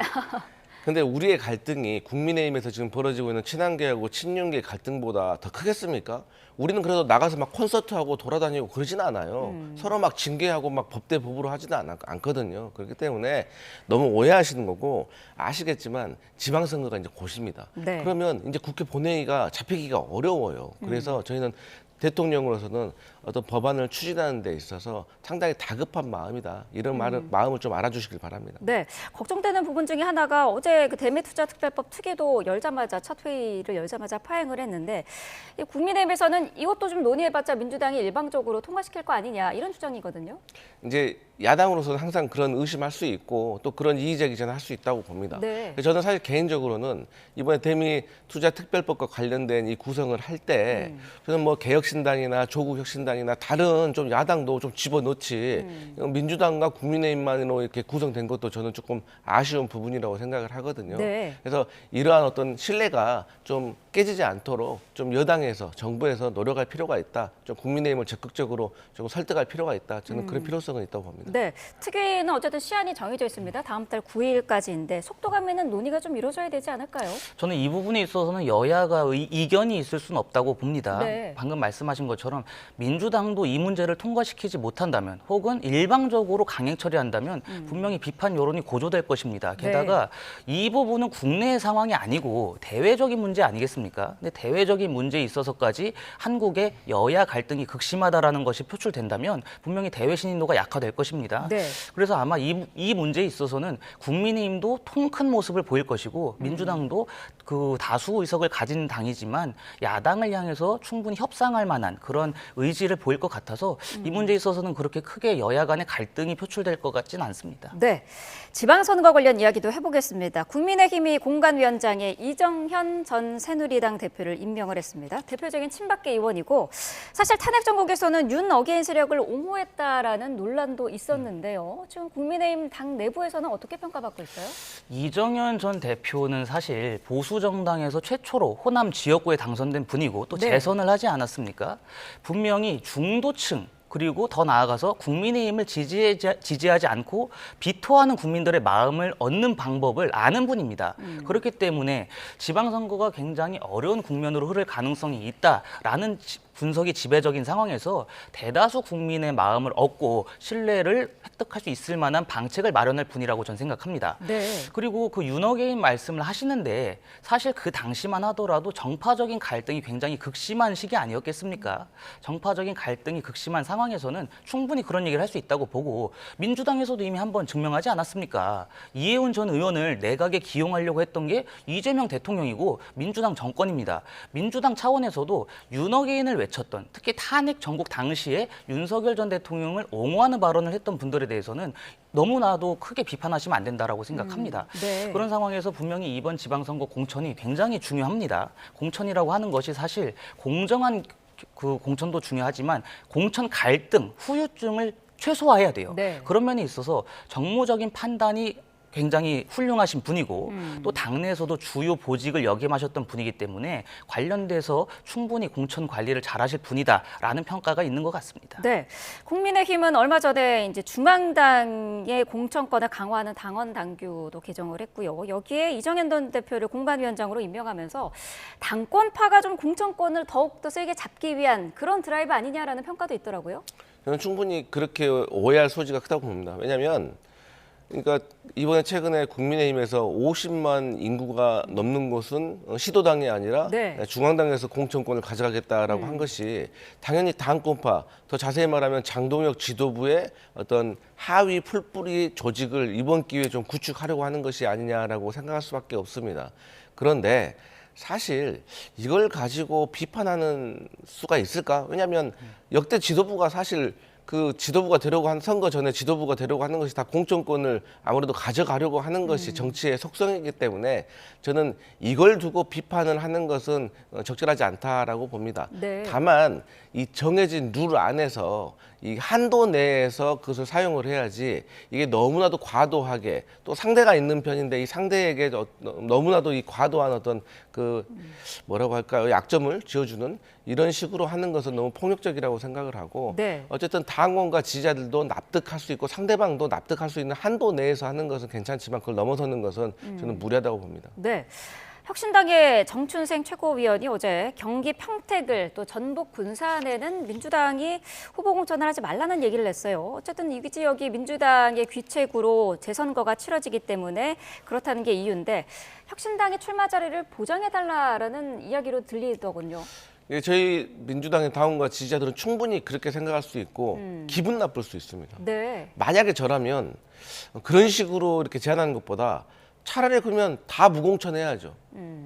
근데 우리의 갈등이 국민의힘에서 지금 벌어지고 있는 친한계하고 친윤계 갈등보다 더 크겠습니까? 우리는 그래도 나가서 막 콘서트하고 돌아다니고 그러지는 않아요. 서로 막 징계하고 막 법대법으로 하지는 않거든요. 그렇기 때문에 너무 오해하시는 거고 아시겠지만 지방선거가 이제 곧입니다. 네. 그러면 이제 국회 본회의가 잡히기가 어려워요. 그래서 저희는 대통령으로서는 어떤 법안을 추진하는 데 있어서 상당히 다급한 마음이다. 이런 마음을 좀 알아주시길 바랍니다. 네, 걱정되는 부분 중에 하나가 어제 그 대매투자특별법 특위도 첫 회의를 열자마자 파행을 했는데 이 국민의힘에서는 이것도 좀 논의해봤자 민주당이 일방적으로 통과시킬 거 아니냐 이런 주장이거든요. 이제 야당으로서는 항상 그런 의심할 수 있고 또 그런 이의제기 전할 수 있다고 봅니다. 네. 저는 사실 개인적으로는 이번에 대미투자특별법과 관련된 이 구성을 할 때 저는 뭐 개혁신당이나 조국혁신당이나 다른 좀 야당도 좀 집어넣지 민주당과 국민의힘만으로 이렇게 구성된 것도 저는 조금 아쉬운 부분이라고 생각을 하거든요. 네. 그래서 이러한 어떤 신뢰가 좀 깨지지 않도록 좀 여당에서 정부에서 노력할 필요가 있다. 좀 국민의힘을 적극적으로 좀 설득할 필요가 있다. 저는 그런 필요성은 있다고 봅니다. 네, 특위는 어쨌든 시한이 정해져 있습니다. 다음 달 9일까지인데 속도감 있는 논의가 좀 이루어져야 되지 않을까요? 저는 이 부분에 있어서는 여야가 이견이 있을 수는 없다고 봅니다. 네. 방금 말씀하신 것처럼 민주당도 이 문제를 통과시키지 못한다면 혹은 일방적으로 강행 처리한다면 분명히 비판 여론이 고조될 것입니다. 게다가 이 부분은 국내의 상황이 아니고 대외적인 문제 아니겠습니까? 근데 대외적인 문제에 있어서까지 한국의 여야 갈등이 극심하다라는 것이 표출된다면 분명히 대외 신인도가 약화될 것입니다. 네. 그래서 아마 이 문제에 있어서는 국민의힘도 통 큰 모습을 보일 것이고 민주당도 그 다수 의석을 가진 당이지만 야당을 향해서 충분히 협상할 만한 그런 의지를 보일 것 같아서 이 문제에 있어서는 그렇게 크게 여야 간의 갈등이 표출될 것 같지는 않습니다. 네, 지방선거 관련 이야기도 해보겠습니다. 국민의힘이 공관위원장에 이정현 전 새누리당 대표를 임명을 했습니다. 대표적인 친박계 의원이고 사실 탄핵 정국에서는 윤 어게인 세력을 옹호했다라는 논란도 있었는데요. 지금 국민의힘 당 내부에서는 어떻게 평가받고 있어요? 이정현 전 대표는 사실 보수 정당에서 최초로 호남 지역구에 당선된 분이고 또 네. 재선을 하지 않았습니까? 분명히 중도층 그리고 더 나아가서 국민의힘을 지지하지 않고 비토하는 국민들의 마음을 얻는 방법을 아는 분입니다. 그렇기 때문에 지방선거가 굉장히 어려운 국면으로 흐를 가능성이 있다라는 분석이 지배적인 상황에서 대다수 국민의 마음을 얻고 신뢰를 획득할 수 있을 만한 방책을 마련할 분이라고 저는 생각합니다. 네. 그리고 그 윤어게인 말씀을 하시는데 사실 그 당시만 하더라도 정파적인 갈등이 굉장히 극심한 시기 아니었겠습니까? 정파적인 갈등이 극심한 상황에서는 충분히 그런 얘기를 할 수 있다고 보고 민주당에서도 이미 한번 증명하지 않았습니까? 이해운 전 의원을 내각에 기용하려고 했던 게 이재명 대통령이고 민주당 정권입니다. 민주당 차원에서도 윤어게인을 외쳤던 특히 탄핵 전국 당시에 윤석열 전 대통령을 옹호하는 발언을 했던 분들에 대해서는 너무나도 크게 비판하시면 안 된다라고 생각합니다. 네. 그런 상황에서 분명히 이번 지방선거 공천이 굉장히 중요합니다. 공천이라고 하는 것이 사실 공정한 그 공천도 중요하지만 공천 갈등, 후유증을 최소화해야 돼요. 네. 그런 면에 있어서 정무적인 판단이 굉장히 훌륭하신 분이고 또 당내에서도 주요 보직을 역임하셨던 분이기 때문에 관련돼서 충분히 공천 관리를 잘하실 분이다라는 평가가 있는 것 같습니다. 네, 국민의힘은 얼마 전에 이제 중앙당의 공천권을 강화하는 당원 당규도 개정을 했고요. 여기에 이정현 전 대표를 공관위원장으로 임명하면서 당권파가 좀 공천권을 더욱 더 세게 잡기 위한 그런 드라이브 아니냐라는 평가도 있더라고요. 저는 충분히 그렇게 오해할 소지가 크다고 봅니다. 왜냐하면 그러니까 이번에 최근에 국민의힘에서 50만 인구가 넘는 곳은 시도당이 아니라 네. 중앙당에서 공천권을 가져가겠다라고 한 것이 당연히 당권파, 더 자세히 말하면 장동혁 지도부의 어떤 하위 풀뿌리 조직을 이번 기회에 좀 구축하려고 하는 것이 아니냐라고 생각할 수밖에 없습니다. 그런데 사실 이걸 가지고 비판하는 수가 있을까? 왜냐하면 역대 지도부가 사실 그 지도부가 되려고 한 선거 전에 지도부가 되려고 하는 것이 다 공천권을 아무래도 가져가려고 하는 것이 정치의 속성이기 때문에 저는 이걸 두고 비판을 하는 것은 적절하지 않다라고 봅니다. 네. 다만 이 정해진 룰 안에서 이 한도 내에서 그것을 사용을 해야지 이게 너무나도 과도하게 또 상대가 있는 편인데 이 상대에게 너무나도 이 과도한 어떤 그 뭐라고 할까요? 약점을 지어주는 이런 식으로 하는 것은 너무 폭력적이라고 생각을 하고 네. 어쨌든 당원과 지지자들도 납득할 수 있고 상대방도 납득할 수 있는 한도 내에서 하는 것은 괜찮지만 그걸 넘어서는 것은 저는 무리하다고 봅니다. 네. 혁신당의 정춘생 최고위원이 어제 경기 평택을 또 전북 군산에는 민주당이 후보 공천을 하지 말라는 얘기를 했어요. 어쨌든 이 지역이 민주당의 귀책으로 재선거가 치러지기 때문에 그렇다는 게 이유인데 혁신당의 출마 자리를 보장해달라는 이야기로 들리더군요. 예, 저희 민주당의 당원과 지지자들은 충분히 그렇게 생각할 수 있고 기분 나쁠 수 있습니다. 네. 만약에 저라면 그런 식으로 이렇게 제안하는 것보다 차라리 그러면 다 무공천해야죠.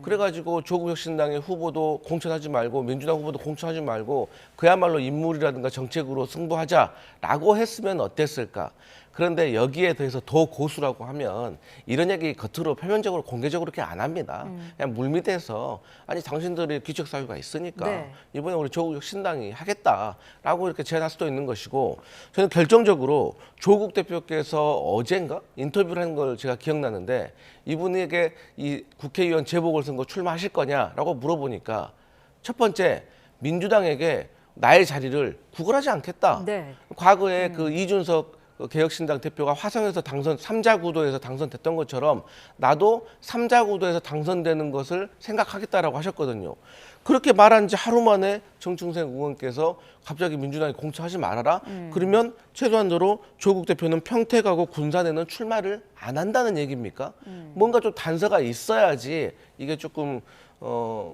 그래가지고 조국혁신당의 후보도 공천하지 말고 민주당 후보도 공천하지 말고 그야말로 인물이라든가 정책으로 승부하자라고 했으면 어땠을까. 그런데 여기에 대해서 더 고수라고 하면 이런 얘기 겉으로 표면적으로 공개적으로 이렇게 안 합니다. 그냥 물밑에서 아니 당신들이 기책 사유가 있으니까 네. 이번에 우리 조국혁신당이 하겠다라고 이렇게 제안할 수도 있는 것이고 저는 결정적으로 조국 대표께서 어젠가 인터뷰를 한 걸 제가 기억나는데 이분에게 이 국회의원 재보궐선거 출마하실 거냐라고 물어보니까 첫 번째 민주당에게 나의 자리를 구걸하지 않겠다. 네. 과거에 그 이준석 개혁신당 대표가 화성에서 당선 3자 구도에서 당선됐던 것처럼 나도 3자 구도에서 당선되는 것을 생각하겠다라고 하셨거든요. 그렇게 말한 지 하루 만에 정충생 의원께서 갑자기 민주당이 공천하지 말아라. 그러면 최소한도로 조국 대표는 평택하고 군산에는 출마를 안 한다는 얘기입니까? 뭔가 좀 단서가 있어야지 이게 조금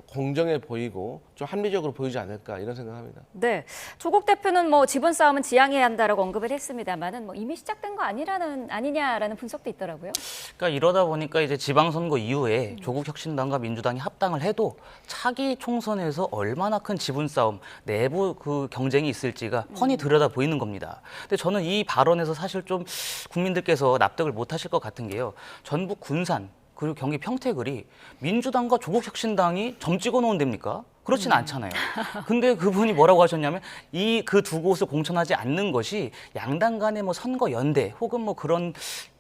공정해 보이고 좀 합리적으로 보이지 않을까 이런 생각합니다. 네, 조국 대표는 뭐 지분 싸움은 지양해야 한다라고 언급을 했습니다만은 뭐 이미 시작된 거 아니냐라는 분석도 있더라고요. 그러니까 이러다 보니까 이제 지방선거 이후에 조국혁신당과 민주당이 합당을 해도 차기 총선에서 얼마나 큰 지분 싸움, 내부 그 경쟁이 있을지가 훤히 들여다 보이는 겁니다. 근데 저는 이 발언에서 사실 좀 국민들께서 납득을 못 하실 것 같은 게요. 전북 군산 그리고 경기 평택을이 민주당과 조국혁신당이 점 찍어 놓은 데입니까? 그렇진 않잖아요. 근데 그분이 뭐라고 하셨냐면 이 그 두 곳을 공천하지 않는 것이 양당 간의 뭐 선거 연대 혹은 뭐 그런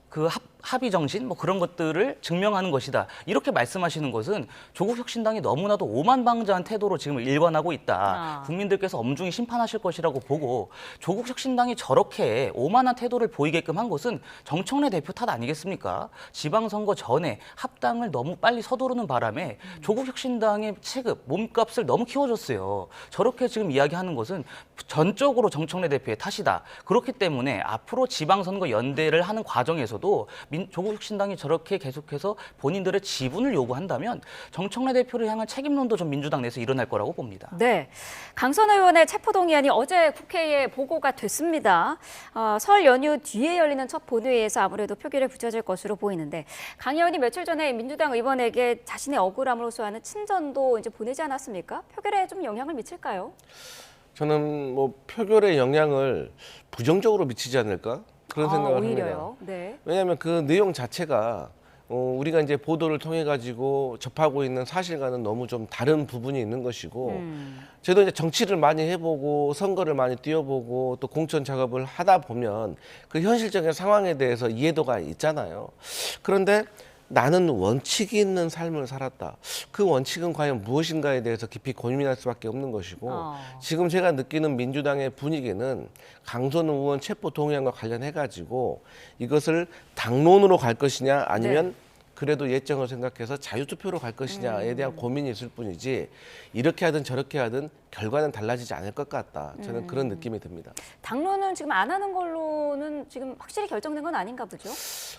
그 합의 정신 뭐 그런 것들을 증명하는 것이다. 이렇게 말씀하시는 것은 조국혁신당이 너무나도 오만방자한 태도로 지금 일관하고 있다. 국민들께서 엄중히 심판하실 것이라고 보고 조국혁신당이 저렇게 오만한 태도를 보이게끔 한 것은 정청래 대표 탓 아니겠습니까? 지방선거 전에 합당을 너무 빨리 서두르는 바람에 조국혁신당의 체급, 몸값을 너무 키워줬어요. 저렇게 지금 이야기하는 것은 전적으로 정청래 대표의 탓이다. 그렇기 때문에 앞으로 지방선거 연대를 하는 과정에서도 조국혁신당이 저렇게 계속해서 본인들의 지분을 요구한다면 정청래 대표를 향한 책임론도 좀 민주당 내에서 일어날 거라고 봅니다. 네, 강선 의원의 체포동의안이 어제 국회에 보고가 됐습니다. 설 연휴 뒤에 열리는 첫 본회의에서 아무래도 표결에 붙여질 것으로 보이는데 강 의원이 며칠 전에 민주당 의원에게 자신의 억울함을 호소하는 친전도 이제 보내지 않았습니까? 표결에 좀 영향을 미칠까요? 저는 뭐 표결에 영향을 부정적으로 미치지 않을까? 그런 생각을 오히려요? 합니다. 네. 왜냐하면 그 내용 자체가 우리가 이제 보도를 통해 가지고 접하고 있는 사실과는 너무 좀 다른 부분이 있는 것이고, 저도 이제 정치를 많이 해보고 선거를 많이 뛰어보고 또 공천 작업을 하다 보면 그 현실적인 상황에 대해서 이해도가 있잖아요. 그런데 나는 원칙이 있는 삶을 살았다. 그 원칙은 과연 무엇인가에 대해서 깊이 고민할 수밖에 없는 것이고 지금 제가 느끼는 민주당의 분위기는 강선우 의원 체포 동의안과 관련해가지고 이것을 당론으로 갈 것이냐 아니면 그래도 예정을 생각해서 자유투표로 갈 것이냐에 대한 고민이 있을 뿐이지 이렇게 하든 저렇게 하든 결과는 달라지지 않을 것 같다. 저는 그런 느낌이 듭니다. 당론은 지금 안 하는 걸로는 지금 확실히 결정된 건 아닌가 보죠?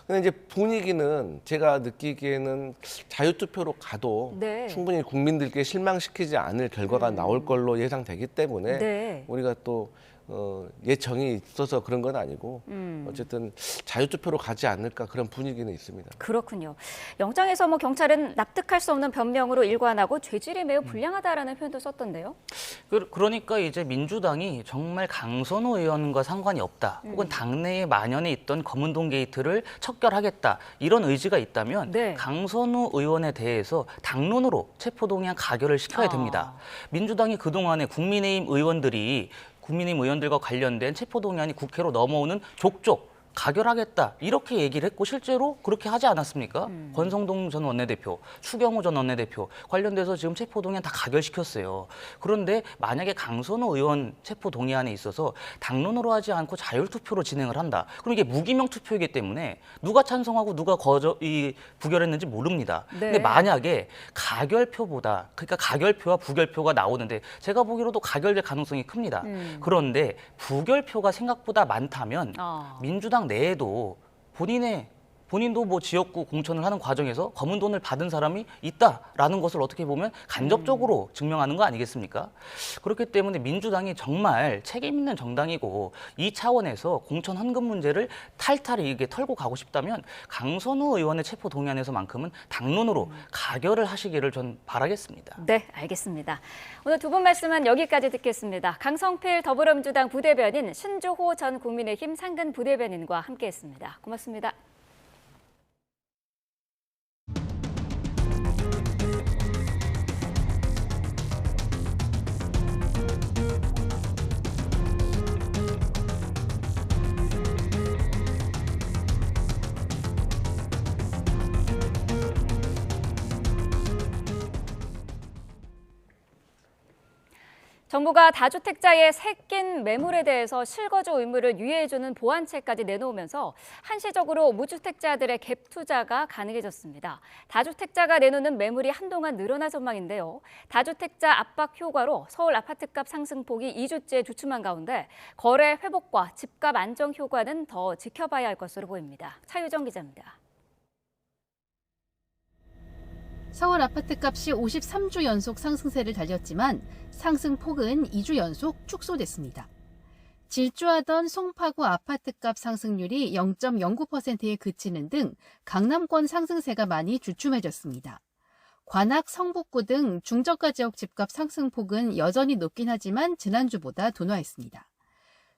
근데 이제 분위기는 제가 느끼기에는 자유투표로 가도 충분히 국민들께 실망시키지 않을 결과가 나올 걸로 예상되기 때문에 우리가 또 예정이 있어서 그런 건 아니고 어쨌든 자유투표로 가지 않을까 그런 분위기는 있습니다. 그렇군요. 영장에서 뭐 경찰은 납득할 수 없는 변명으로 일관하고 죄질이 매우 불량하다라는 표현도 썼던데요. 그러니까 이제 민주당이 정말 강선우 의원과 상관이 없다. 혹은 당내에 만연해 있던 검은동 게이트를 척결하겠다. 이런 의지가 있다면 강선우 의원에 대해서 당론으로 체포동의안 가결을 시켜야 됩니다. 민주당이 그동안에 국민의힘 의원들과 관련된 체포동의안이 국회로 넘어오는 족족 가결하겠다 이렇게 얘기를 했고 실제로 그렇게 하지 않았습니까? 권성동 전 원내대표, 추경호 전 원내대표 관련돼서 지금 체포동의안 다 가결시켰어요. 그런데 만약에 강선우 의원 체포동의안에 있어서 당론으로 하지 않고 자율투표로 진행을 한다. 그럼 이게 무기명 투표이기 때문에 누가 찬성하고 누가 부결했는지 모릅니다. 근데 만약에 가결표보다 그러니까 가결표와 부결표가 나오는데 제가 보기로도 가결될 가능성이 큽니다. 그런데 부결표가 생각보다 많다면 민주당 내에도 본인도 뭐 지역구 공천을 하는 과정에서 검은 돈을 받은 사람이 있다라는 것을 어떻게 보면 간접적으로 증명하는 거 아니겠습니까? 그렇기 때문에 민주당이 정말 책임 있는 정당이고 이 차원에서 공천 헌금 문제를 탈탈이 이게 털고 가고 싶다면 강선우 의원의 체포 동의안에서만큼은 당론으로 가결을 하시기를 전 바라겠습니다. 네, 알겠습니다. 오늘 두 분 말씀은 여기까지 듣겠습니다. 강성필 더불어민주당 부대변인, 신주호 전 국민의힘 상근 부대변인과 함께했습니다. 고맙습니다. 정부가 다주택자의 새낀 매물에 대해서 실거주 의무를 유예해주는 보완책까지 내놓으면서 한시적으로 무주택자들의 갭 투자가 가능해졌습니다. 다주택자가 내놓는 매물이 한동안 늘어날 전망인데요. 다주택자 압박 효과로 서울 아파트값 상승폭이 2주째 주춤한 가운데 거래 회복과 집값 안정 효과는 더 지켜봐야 할 것으로 보입니다. 차유정 기자입니다. 서울 아파트값이 53주 연속 상승세를 달렸지만 상승폭은 2주 연속 축소됐습니다. 질주하던 송파구 아파트값 상승률이 0.09%에 그치는 등 강남권 상승세가 많이 주춤해졌습니다. 관악, 성북구 등 중저가 지역 집값 상승폭은 여전히 높긴 하지만 지난주보다 둔화했습니다.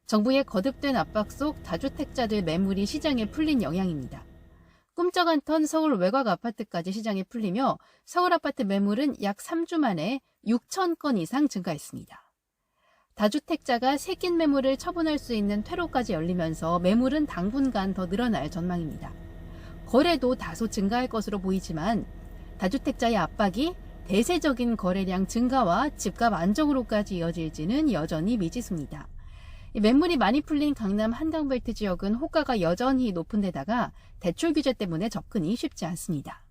정부의 거듭된 압박 속 다주택자들 매물이 시장에 풀린 영향입니다. 꿈쩍 않던 서울 외곽 아파트까지 시장에 풀리며 서울 아파트 매물은 약 3주 만에 6천 건 이상 증가했습니다. 다주택자가 새낀 매물을 처분할 수 있는 퇴로까지 열리면서 매물은 당분간 더 늘어날 전망입니다. 거래도 다소 증가할 것으로 보이지만 다주택자의 압박이 대세적인 거래량 증가와 집값 안정으로까지 이어질지는 여전히 미지수입니다. 매물이 많이 풀린 강남 한강벨트 지역은 호가가 여전히 높은 데다가 대출 규제 때문에 접근이 쉽지 않습니다.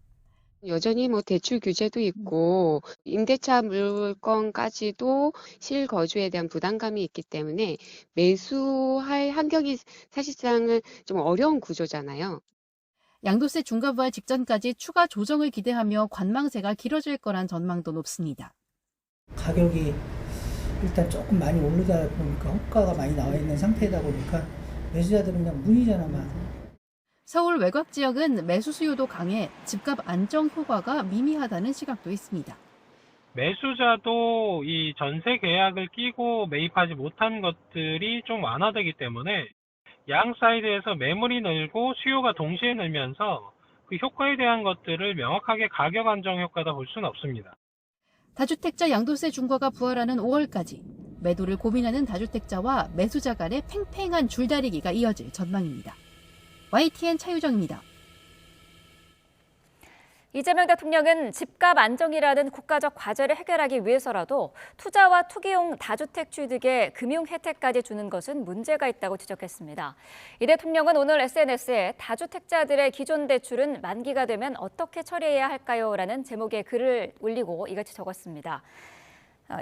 여전히 대출 규제도 있고 임대차 물건까지도 실거주에 대한 부담감이 있기 때문에 매수할 환경이 사실상은 좀 어려운 구조잖아요. 양도세 중과 부활 직전까지 추가 조정을 기대하며 관망세가 길어질 거란 전망도 높습니다. 가격이 일단 조금 많이 오르다 보니까 호가가 많이 나와 있는 상태다 보니까 매수자들은 그냥 문의잖아만. 서울 외곽 지역은 매수 수요도 강해 집값 안정 효과가 미미하다는 시각도 있습니다. 매수자도 이 전세 계약을 끼고 매입하지 못한 것들이 좀 완화되기 때문에 양 사이드에서 매물이 늘고 수요가 동시에 늘면서 그 효과에 대한 것들을 명확하게 가격 안정 효과다 볼 수는 없습니다. 다주택자 양도세 중과가 부활하는 5월까지 매도를 고민하는 다주택자와 매수자 간의 팽팽한 줄다리기가 이어질 전망입니다. YTN 차유정입니다. 이재명 대통령은 집값 안정이라는 국가적 과제를 해결하기 위해서라도 투자와 투기용 다주택 취득에 금융 혜택까지 주는 것은 문제가 있다고 지적했습니다. 이 대통령은 오늘 SNS에 다주택자들의 기존 대출은 만기가 되면 어떻게 처리해야 할까요? 라는 제목의 글을 올리고 이같이 적었습니다.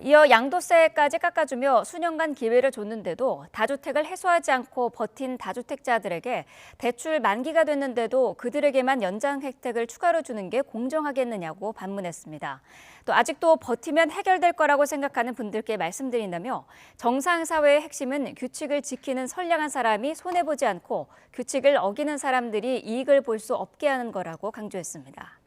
이어 양도세까지 깎아주며 수년간 기회를 줬는데도 다주택을 해소하지 않고 버틴 다주택자들에게 대출 만기가 됐는데도 그들에게만 연장 혜택을 추가로 주는 게 공정하겠느냐고 반문했습니다. 또 아직도 버티면 해결될 거라고 생각하는 분들께 말씀드린다며 정상사회의 핵심은 규칙을 지키는 선량한 사람이 손해보지 않고 규칙을 어기는 사람들이 이익을 볼 수 없게 하는 거라고 강조했습니다.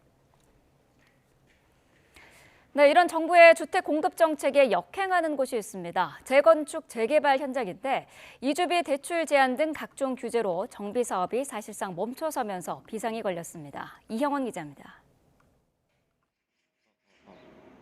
네, 이런 정부의 주택 공급 정책에 역행하는 곳이 있습니다. 재건축, 재개발 현장인데 이주비 대출 제한 등 각종 규제로 정비 사업이 사실상 멈춰서면서 비상이 걸렸습니다. 이형원 기자입니다.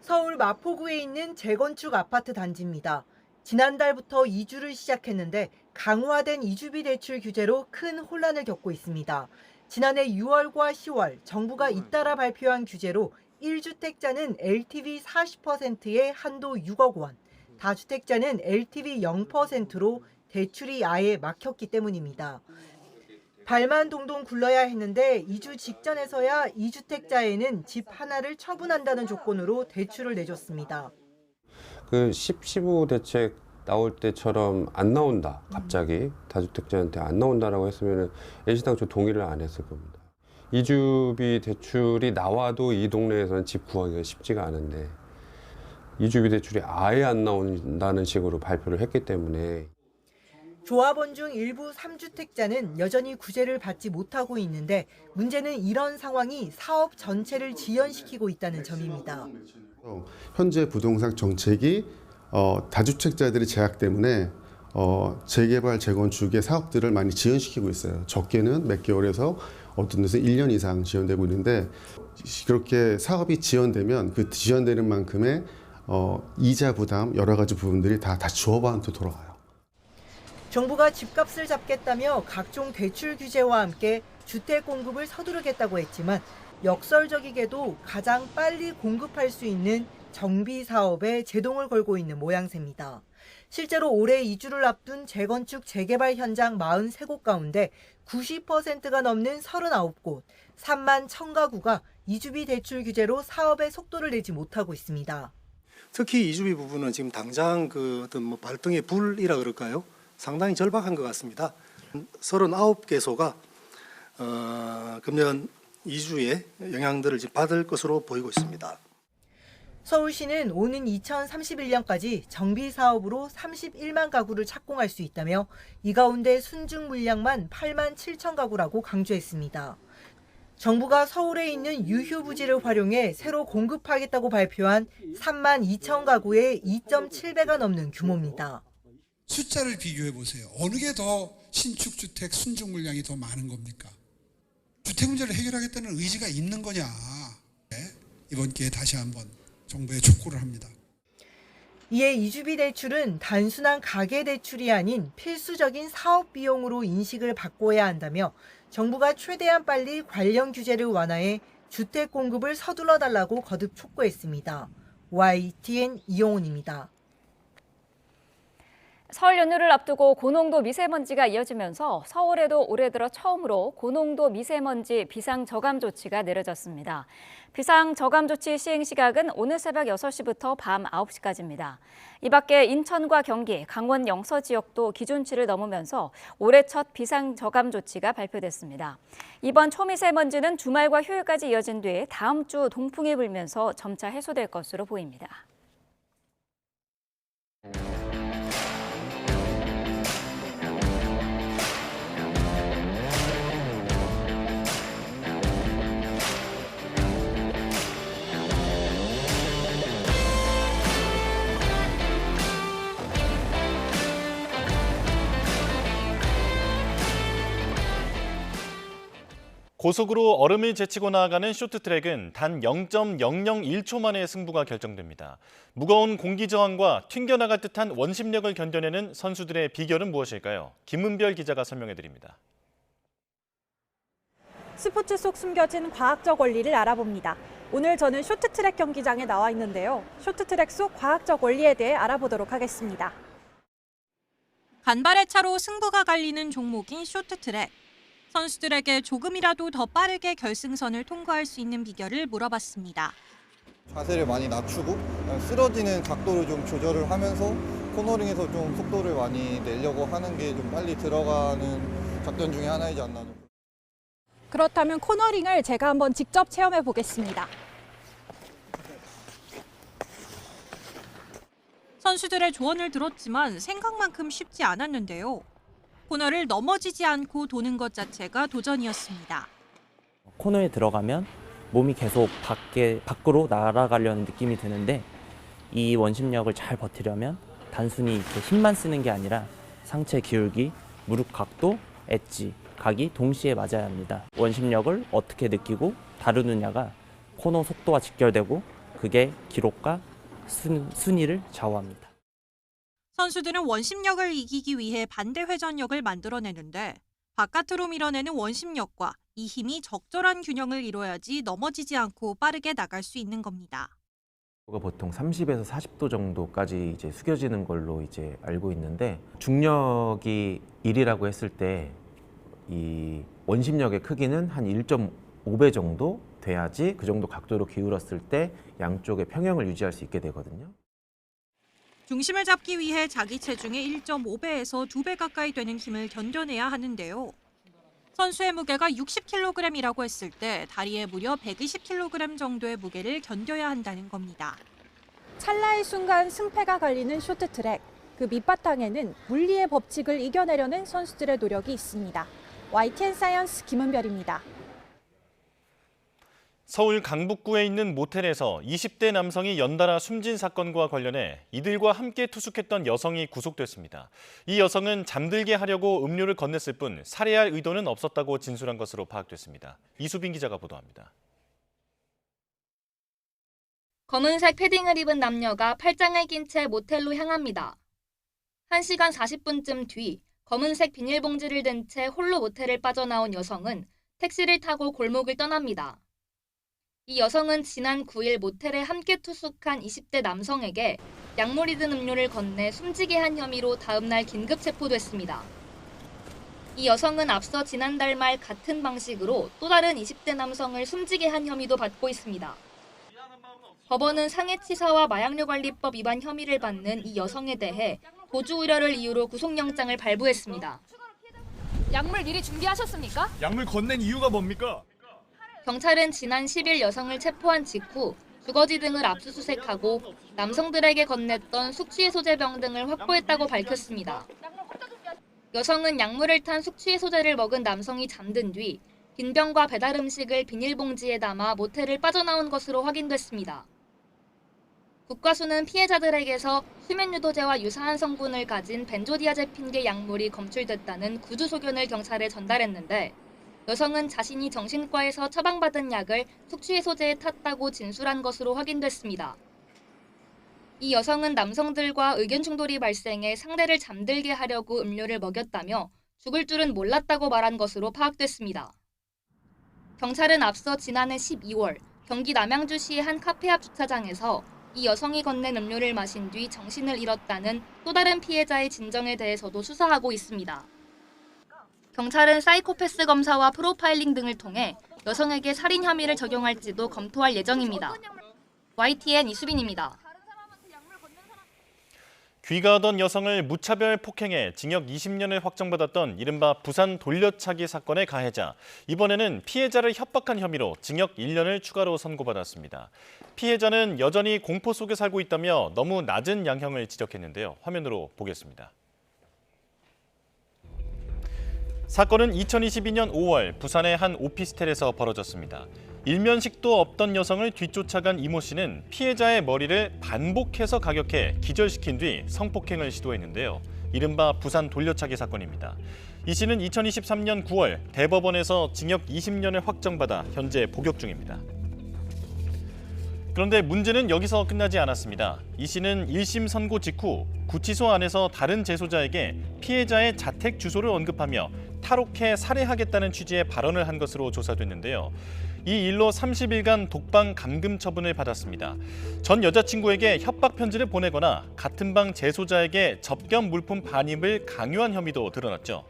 서울 마포구에 있는 재건축 아파트 단지입니다. 지난달부터 이주를 시작했는데 강화된 이주비 대출 규제로 큰 혼란을 겪고 있습니다. 지난해 6월과 10월 정부가 잇따라 발표한 규제로 1주택자는 LTV 40%에 한도 6억 원, 다주택자는 LTV 0%로 대출이 아예 막혔기 때문입니다. 발만 동동 굴러야 했는데 이주 직전에서야 2주택자에는 집 하나를 처분한다는 조건으로 대출을 내줬습니다. 그 10, 15 대책 나올 때처럼 안 나온다, 갑자기 다주택자한테 안 나온다라고 했으면 애시당초 동의를 안 했을 겁니다. 이주비 대출이 나와도 이 동네에서는 집 구하기가 쉽지가 않은데 이주비 대출이 아예 안 나온다는 식으로 발표를 했기 때문에 조합원 중 일부 3주택자는 여전히 구제를 받지 못하고 있는데 문제는 이런 상황이 사업 전체를 지연시키고 있다는 점입니다. 현재 부동산 정책이 다주택자들의 제약 때문에 재개발, 재건축의 사업들을 많이 지연시키고 있어요. 적게는 몇 개월에서 어떤 데서 1년 이상 지연되고 있는데 그렇게 사업이 지연되면 그 지연되는 만큼의 이자 부담, 여러 가지 부분들이 다 주업원한테 돌아가요. 정부가 집값을 잡겠다며 각종 대출 규제와 함께 주택 공급을 서두르겠다고 했지만 역설적이게도 가장 빨리 공급할 수 있는 정비 사업에 제동을 걸고 있는 모양새입니다. 실제로 올해 이주를 앞둔 재건축, 재개발 현장 43곳 가운데 90%가 넘는 39곳, 3만 1,000가구가 이주비 대출 규제로 사업의 속도를 내지 못하고 있습니다. 특히 이주비 부분은 지금 당장 그 어떤 뭐 발등의 불이라 그럴까요? 상당히 절박한 것 같습니다. 39개소가 금년 이주에 영향들을 받을 것으로 보이고 있습니다. 서울시는 오는 2031년까지 정비 사업으로 31만 가구를 착공할 수 있다며 이 가운데 순증 물량만 8만 7천 가구라고 강조했습니다. 정부가 서울에 있는 유휴 부지를 활용해 새로 공급하겠다고 발표한 3만 2천 가구의 2.7배가 넘는 규모입니다. 숫자를 비교해 보세요. 어느 게 더 신축 주택 순증 물량이 더 많은 겁니까? 주택 문제를 해결하겠다는 의지가 있는 거냐? 네, 이번 기회에 다시 한번 정부에 촉구를 합니다. 이에 이주비 대출은 단순한 가계 대출이 아닌 필수적인 사업 비용으로 인식을 바꿔야 한다며 정부가 최대한 빨리 관련 규제를 완화해 주택 공급을 서둘러 달라고 거듭 촉구했습니다. YTN 이용훈입니다. 설 연휴를 앞두고 고농도 미세먼지가 이어지면서 서울에도 올해 들어 처음으로 고농도 미세먼지 비상 저감 조치가 내려졌습니다. 비상 저감 조치 시행 시각은 오늘 새벽 6시부터 밤 9시까지입니다. 이 밖에 인천과 경기, 강원 영서 지역도 기준치를 넘으면서 올해 첫 비상 저감 조치가 발표됐습니다. 이번 초미세먼지는 주말과 휴일까지 이어진 뒤 다음 주 동풍이 불면서 점차 해소될 것으로 보입니다. 고속으로 얼음을 제치고 나아가는 쇼트트랙은 단 0.001초 만에 승부가 결정됩니다. 무거운 공기 저항과 튕겨나갈 듯한 원심력을 견뎌내는 선수들의 비결은 무엇일까요? 김은별 기자가 설명해드립니다. 스포츠 속 숨겨진 과학적 원리를 알아봅니다. 오늘 저는 쇼트트랙 경기장에 나와 있는데요. 쇼트트랙 속 과학적 원리에 대해 알아보도록 하겠습니다. 간발의 차로 승부가 갈리는 종목인 쇼트트랙. 선수들에게 조금이라도 더 빠르게 결승선을 통과할 수 있는 비결을 물어봤습니다. 자세를 많이 낮추고 쓰러지는 각도를 좀 조절을 하면서 코너링에서 좀 속도를 많이 내려고 하는 게 좀 빨리 들어가는 작전 중에 하나이지 않나. 그렇다면 코너링을 제가 한번 직접 체험해 보겠습니다. 선수들의 조언을 들었지만 생각만큼 쉽지 않았는데요. 코너를 넘어지지 않고 도는 것 자체가 도전이었습니다. 코너에 들어가면 몸이 계속 밖으로 날아가려는 느낌이 드는데 이 원심력을 잘 버티려면 단순히 이렇게 힘만 쓰는 게 아니라 상체 기울기, 무릎 각도, 엣지, 각이 동시에 맞아야 합니다. 원심력을 어떻게 느끼고 다루느냐가 코너 속도와 직결되고 그게 기록과 순위를 좌우합니다. 선수들은 원심력을 이기기 위해 반대 회전력을 만들어내는데 바깥으로 밀어내는 원심력과 이 힘이 적절한 균형을 이뤄야지 넘어지지 않고 빠르게 나갈 수 있는 겁니다. 보통 30에서 40도 정도까지 이제 숙여지는 걸로 이제 알고 있는데 중력이 1이라고 했을 때 이 원심력의 크기는 한 1.5배 정도 돼야지 그 정도 각도로 기울었을 때 양쪽의 평형을 유지할 수 있게 되거든요. 중심을 잡기 위해 자기 체중의 1.5배에서 2배 가까이 되는 힘을 견뎌내야 하는데요. 선수의 무게가 60kg이라고 했을 때 다리에 무려 120kg 정도의 무게를 견뎌야 한다는 겁니다. 찰나의 순간 승패가 갈리는 쇼트트랙. 그 밑바탕에는 물리의 법칙을 이겨내려는 선수들의 노력이 있습니다. YTN 사이언스 김은별입니다. 서울 강북구에 있는 모텔에서 20대 남성이 연달아 숨진 사건과 관련해 이들과 함께 투숙했던 여성이 구속됐습니다. 이 여성은 잠들게 하려고 음료를 건넸을 뿐 살해할 의도는 없었다고 진술한 것으로 파악됐습니다. 이수빈 기자가 보도합니다. 검은색 패딩을 입은 남녀가 팔짱을 낀 채 모텔로 향합니다. 1시간 40분쯤 뒤 검은색 비닐봉지를 든 채 홀로 모텔을 빠져나온 여성은 택시를 타고 골목을 떠납니다. 이 여성은 지난 9일 모텔에 함께 투숙한 20대 남성에게 약물이 든 음료를 건네 숨지게 한 혐의로 다음 날 긴급 체포됐습니다. 이 여성은 앞서 지난달 말 같은 방식으로 또 다른 20대 남성을 숨지게 한 혐의도 받고 있습니다. 법원은 상해치사와 마약류관리법 위반 혐의를 받는 이 여성에 대해 도주 우려를 이유로 구속영장을 발부했습니다. 약물 미리 준비하셨습니까? 약물 건넨 이유가 뭡니까? 경찰은 지난 10일 여성을 체포한 직후 주거지 등을 압수수색하고 남성들에게 건넸던 숙취해소제병 등을 확보했다고 밝혔습니다. 여성은 약물을 탄 숙취해소제를 먹은 남성이 잠든 뒤 빈 병과 배달 음식을 비닐봉지에 담아 모텔을 빠져나온 것으로 확인됐습니다. 국과수는 피해자들에게서 수면유도제와 유사한 성분을 가진 벤조디아제핀계 약물이 검출됐다는 구두 소견을 경찰에 전달했는데 여성은 자신이 정신과에서 처방받은 약을 숙취해소제에 탔다고 진술한 것으로 확인됐습니다. 이 여성은 남성들과 의견 충돌이 발생해 상대를 잠들게 하려고 음료를 먹였다며 죽을 줄은 몰랐다고 말한 것으로 파악됐습니다. 경찰은 앞서 지난해 12월 경기 남양주시의 한 카페 앞 주차장에서 이 여성이 건넨 음료를 마신 뒤 정신을 잃었다는 또 다른 피해자의 진정에 대해서도 수사하고 있습니다. 경찰은 사이코패스 검사와 프로파일링 등을 통해 여성에게 살인 혐의를 적용할지도 검토할 예정입니다. YTN 이수빈입니다. 귀가하던 여성을 무차별 폭행해 징역 20년을 확정받았던 이른바 부산 돌려차기 사건의 가해자. 이번에는 피해자를 협박한 혐의로 징역 1년을 추가로 선고받았습니다. 피해자는 여전히 공포 속에 살고 있다며 너무 낮은 양형을 지적했는데요. 화면으로 보겠습니다. 사건은 2022년 5월 부산의 한 오피스텔에서 벌어졌습니다. 일면식도 없던 여성을 뒤쫓아간 이모 씨는 피해자의 머리를 반복해서 가격해 기절시킨 뒤 성폭행을 시도했는데요. 이른바 부산 돌려차기 사건입니다. 이 씨는 2023년 9월 대법원에서 징역 20년을 확정받아 현재 복역 중입니다. 그런데 문제는 여기서 끝나지 않았습니다. 이 씨는 1심 선고 직후 구치소 안에서 다른 재소자에게 피해자의 자택 주소를 언급하며 탈옥해 살해하겠다는 취지의 발언을 한 것으로 조사됐는데요. 이 일로 30일간 독방 감금 처분을 받았습니다. 전 여자친구에게 협박 편지를 보내거나 같은 방 재소자에게 접견 물품 반입을 강요한 혐의도 드러났죠.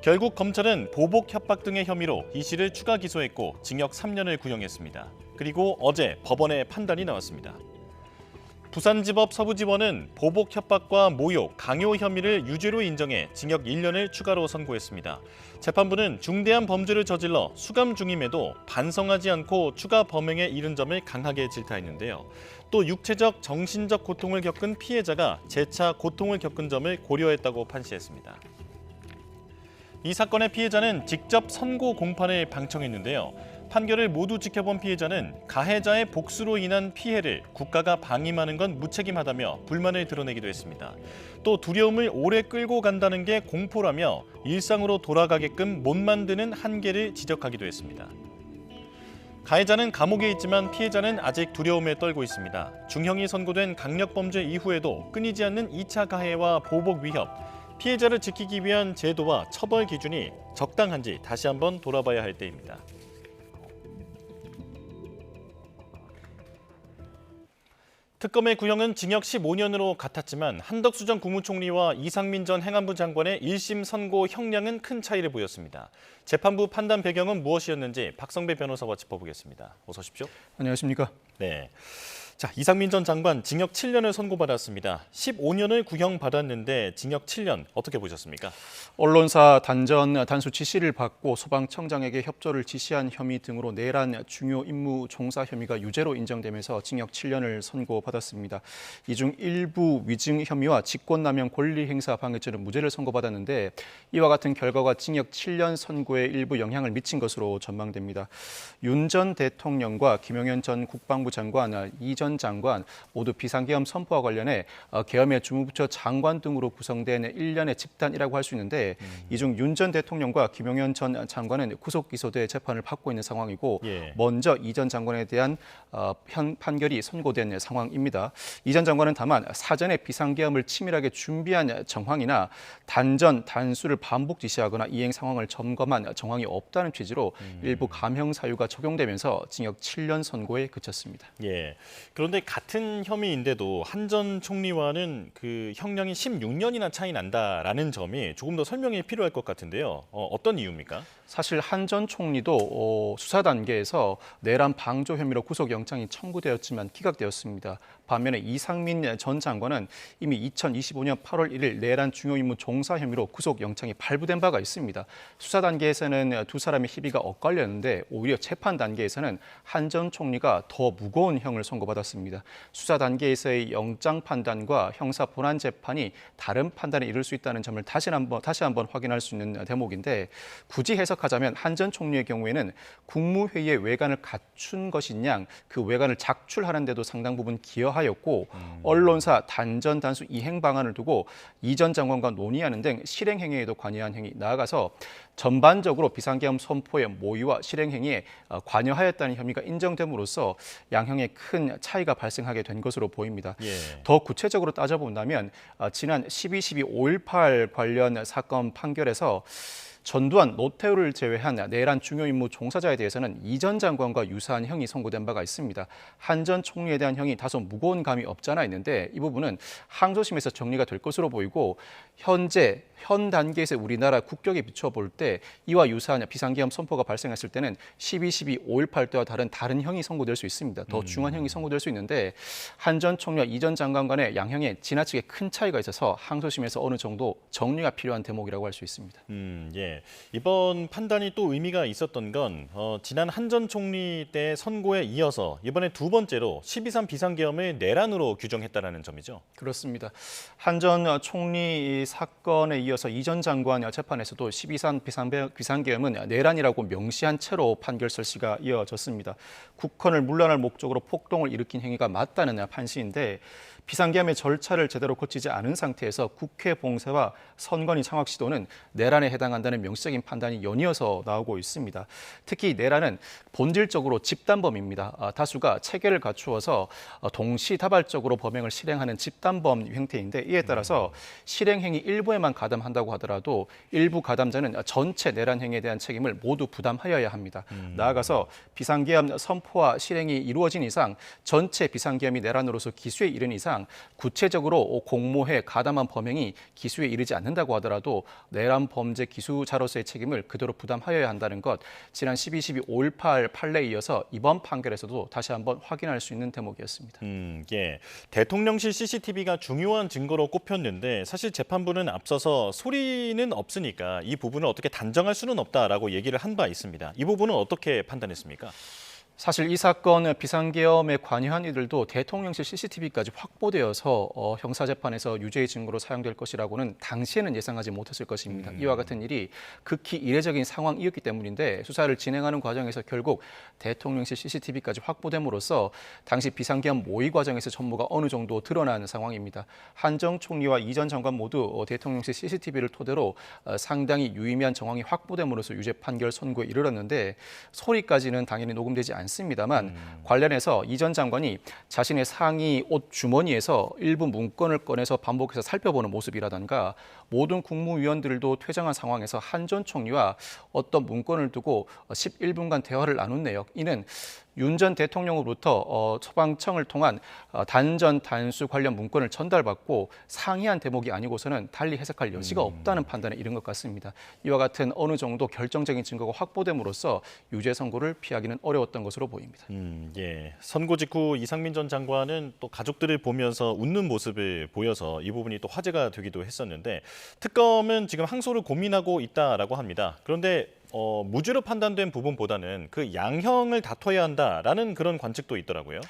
결국 검찰은 보복 협박 등의 혐의로 이 씨를 추가 기소했고 징역 3년을 구형했습니다. 그리고 어제 법원의 판단이 나왔습니다. 부산지법 서부지원은 보복 협박과 모욕, 강요 혐의를 유죄로 인정해 징역 1년을 추가로 선고했습니다. 재판부는 중대한 범죄를 저질러 수감 중임에도 반성하지 않고 추가 범행에 이른 점을 강하게 질타했는데요. 또 육체적, 정신적 고통을 겪은 피해자가 재차 고통을 겪은 점을 고려했다고 판시했습니다. 이 사건의 피해자는 직접 선고 공판을 방청했는데요. 판결을 모두 지켜본 피해자는 가해자의 복수로 인한 피해를 국가가 방임하는 건 무책임하다며 불만을 드러내기도 했습니다. 또 두려움을 오래 끌고 간다는 게 공포라며 일상으로 돌아가게끔 못 만드는 한계를 지적하기도 했습니다. 가해자는 감옥에 있지만 피해자는 아직 두려움에 떨고 있습니다. 중형이 선고된 강력범죄 이후에도 끊이지 않는 2차 가해와 보복 위협, 피해자를 지키기 위한 제도와 처벌 기준이 적당한지 다시 한번 돌아봐야 할 때입니다. 특검의 구형은 징역 15년으로 같았지만 한덕수 전 국무총리와 이상민 전 행안부 장관의 1심 선고 형량은 큰 차이를 보였습니다. 재판부 판단 배경은 무엇이었는지 박성배 변호사와 짚어보겠습니다. 어서 오십시오. 안녕하십니까? 네. 자, 이상민 전 장관 징역 7년을 선고받았습니다. 15년을 구형받았는데 징역 7년 어떻게 보셨습니까? 언론사 단전 단수 지시를 받고 소방청장에게 협조를 지시한 혐의 등으로 내란 중요 임무 종사 혐의가 유죄로 인정되면서 징역 7년을 선고받았습니다. 이 중 일부 위증 혐의와 직권남용 권리행사 방해죄는 무죄를 선고받았는데 이와 같은 결과가 징역 7년 선고에 일부 영향을 미친 것으로 전망됩니다. 윤 전 대통령과 김용현 전 국방부 장관, 이 전 장관 모두 비상계엄 선포와 관련해 계엄의 주무부처 장관 등으로 구성된 1년의 집단이라고 할 수 있는데 이 중 윤 전 대통령과 김용현 전 장관은 구속 기소돼 재판을 받고 있는 상황이고 먼저 이 전 장관에 대한 판결이 선고된 상황입니다. 이 전 장관은 다만 사전에 비상계엄을 치밀하게 준비한 정황이나 단전 단수를 반복 지시하거나 이행 상황을 점검한 정황이 없다는 취지로 일부 감형 사유가 적용되면서 징역 7년 선고에 그쳤습니다. 예. 그런데 같은 혐의인데도 한 전 총리와는 그 형량이 16년이나 차이 난다라는 점이 조금 더 설명이 필요할 것 같은데요. 어떤 이유입니까? 사실 한 전 총리도 수사 단계에서 내란 방조 혐의로 구속영장이 청구되었지만 기각되었습니다. 반면에 이상민 전 장관은 이미 2025년 8월 1일 내란 중요임무 종사 혐의로 구속영장이 발부된 바가 있습니다. 수사 단계에서는 두 사람의 희비가 엇갈렸는데 오히려 재판 단계에서는 한 전 총리가 더 무거운 형을 선고받았습니다. 수사 단계에서의 영장 판단과 형사 본안 재판이 다른 판단에 이를 수 있다는 점을 다시 한번 확인할 수 있는 대목인데 굳이 해석하자면 한 전 총리의 경우에는 국무회의의 외관을 갖춘 것인 양 그 외관을 작출하는 데도 상당 부분 기여하였고 언론사 단전 단수 이행 방안을 두고 이 전 장관과 논의하는 등 실행 행위에도 관여한 행위, 나아가서 전반적으로 비상계엄 선포의 모의와 실행 행위에 관여하였다는 혐의가 인정됨으로써 양형에 큰 차이가 발생하게 된 것으로 보입니다. 더 구체적으로 따져본다면 지난 12.12.5.18 관련 사건 판결에서 전두환, 노태우를 제외한 내란 중요 임무 종사자에 대해서는 이 전 장관과 유사한 형이 선고된 바가 있습니다. 한 전 총리에 대한 형이 다소 무거운 감이 없지 않아 있는데 이 부분은 항소심에서 정리가 될 것으로 보이고 현 단계에서 우리나라 국격에 비춰볼 때 이와 유사한 비상계엄 선포가 발생했을 때는 12.12.5.18 때와 다른 형이 선고될 수 있습니다. 더 중한 형이 선고될 수 있는데 한 전 총리와 이 전 장관 간의 양형에 지나치게 큰 차이가 있어서 항소심에서 어느 정도 정리가 필요한 대목이라고 할 수 있습니다. 예. 이번 판단이 또 의미가 있었던 건 지난 한 전 총리 때 선고에 이어서 이번에 두 번째로 12.3 비상계엄을 내란으로 규정했다는 점이죠. 그렇습니다. 한 전 총리 사건에 이어서 이 전 장관 재판에서도 12.3 비상계엄은 내란이라고 명시한 채로 판결 설시가 이어졌습니다. 국헌을 문란할 목적으로 폭동을 일으킨 행위가 맞다는 판시인데 비상계엄의 절차를 제대로 거치지 않은 상태에서 국회 봉쇄와 선관위 장악 시도는 내란에 해당한다는 명시적인 판단이 연이어서 나오고 있습니다. 특히 내란은 본질적으로 집단범입니다. 다수가 체계를 갖추어서 동시다발적으로 범행을 실행하는 집단범 형태인데 이에 따라서 실행행위 일부에만 가담한다고 하더라도 일부 가담자는 전체 내란 행위에 대한 책임을 모두 부담하여야 합니다. 나아가서 비상계엄 선포와 실행이 이루어진 이상 전체 비상계엄이 내란으로서 기수에 이른 이상 구체적으로 공모해 가담한 범행이 기수에 이르지 않는다고 하더라도 내란 범죄 기수자로서의 책임을 그대로 부담하여야 한다는 것, 지난 12.12.5.18 판례에 이어서 이번 판결에서도 다시 한번 확인할 수 있는 대목이었습니다. 예. 대통령실 CCTV가 중요한 증거로 꼽혔는데 사실 재판부는 앞서서 소리는 없으니까 이 부분을 어떻게 단정할 수는 없다라고 얘기를 한 바 있습니다. 이 부분은 어떻게 판단했습니까? 사실 이 사건 비상계엄에 관여한 이들도 대통령실 CCTV까지 확보되어서 형사재판에서 유죄의 증거로 사용될 것이라고는 당시에는 예상하지 못했을 것입니다. 이와 같은 일이 극히 이례적인 상황이었기 때문인데 수사를 진행하는 과정에서 결국 대통령실 CCTV까지 확보됨으로써 당시 비상계엄 모의 과정에서 전모가 어느 정도 드러난 상황입니다. 한정 총리와 이 전 장관 모두 대통령실 CCTV를 토대로 상당히 유의미한 정황이 확보됨으로써 유죄 판결 선고에 이르렀는데 소리까지는 당연히 녹음되지 않습니다만 관련해서 이 전 장관이 자신의 상의 옷 주머니에서 일부 문건을 꺼내서 반복해서 살펴보는 모습이라든가 모든 국무위원들도 퇴장한 상황에서 한 전 총리와 어떤 문건을 두고 11분간 대화를 나눈 내역, 이는 윤 전 대통령으로부터 소방청을 통한 단전 단수 관련 문건을 전달받고 상이한 대목이 아니고서는 달리 해석할 여지가 없다는 판단에 이른 것 같습니다. 이와 같은 어느 정도 결정적인 증거가 확보됨으로써 유죄 선고를 피하기는 어려웠던 것으로 보입니다. 예. 선고 직후 이상민 전 장관은 또 가족들을 보면서 웃는 모습을 보여서 이 부분이 또 화제가 되기도 했었는데 특검은 지금 항소를 고민하고 있다라고 합니다. 그런데 무죄로 판단된 부분보다는 그 양형을 다퉈야 한다라는 그런 관측도 있더라고요.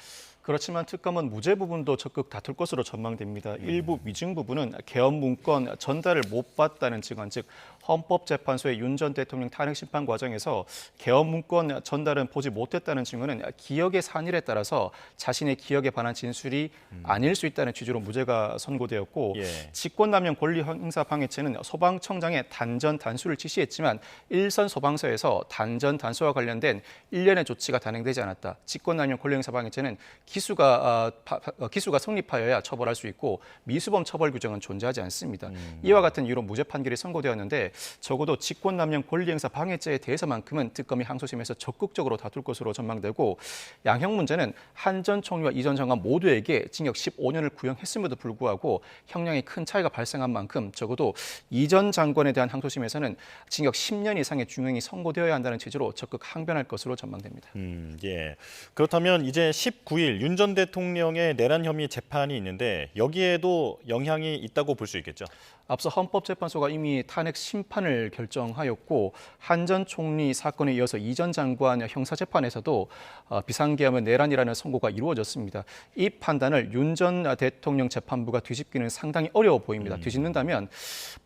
그렇지만 특검은 무죄 부분도 적극 다툴 것으로 전망됩니다. 일부 위증 부분은 개헌 문건 전달을 못 받다는 증언, 즉 헌법재판소의 윤 전 대통령 탄핵 심판 과정에서 개헌 문건 전달은 보지 못했다는 증언은 기억의 산일에 따라서 자신의 기억에 반한 진술이 아닐 수 있다는 취지로 무죄가 선고되었고 직권남용 권리 행사 방해죄는 소방청장의 단전 단수를 지시했지만 일선 소방서에서 단전 단수와 관련된 일련의 조치가 단행되지 않았다. 직권남용 권리 행사 방해죄는 기수가 성립하여야 처벌할 수 있고 미수범 처벌 규정은 존재하지 않습니다. 이와 같은 이유로 무죄 판결이 선고되었는데 적어도 직권남용 권리행사 방해죄에 대해서만큼은 특검이 항소심에서 적극적으로 다툴 것으로 전망되고 양형 문제는 한 전 총리와 이 전 장관 모두에게 징역 15년을 구형했음에도 불구하고 형량이 큰 차이가 발생한 만큼 적어도 이 전 장관에 대한 항소심에서는 징역 10년 이상의 중형이 선고되어야 한다는 취지로 적극 항변할 것으로 전망됩니다. 예. 그렇다면 이제 19일 윤 전 대통령의 내란 혐의 재판이 있는데 여기에도 영향이 있다고 볼 수 있겠죠? 앞서 헌법재판소가 이미 탄핵 심판을 결정하였고 한 전 총리 사건에 이어서 이 전 장관 형사재판에서도 비상계엄은 내란이라는 선고가 이루어졌습니다. 이 판단을 윤 전 대통령 재판부가 뒤집기는 상당히 어려워 보입니다. 뒤집는다면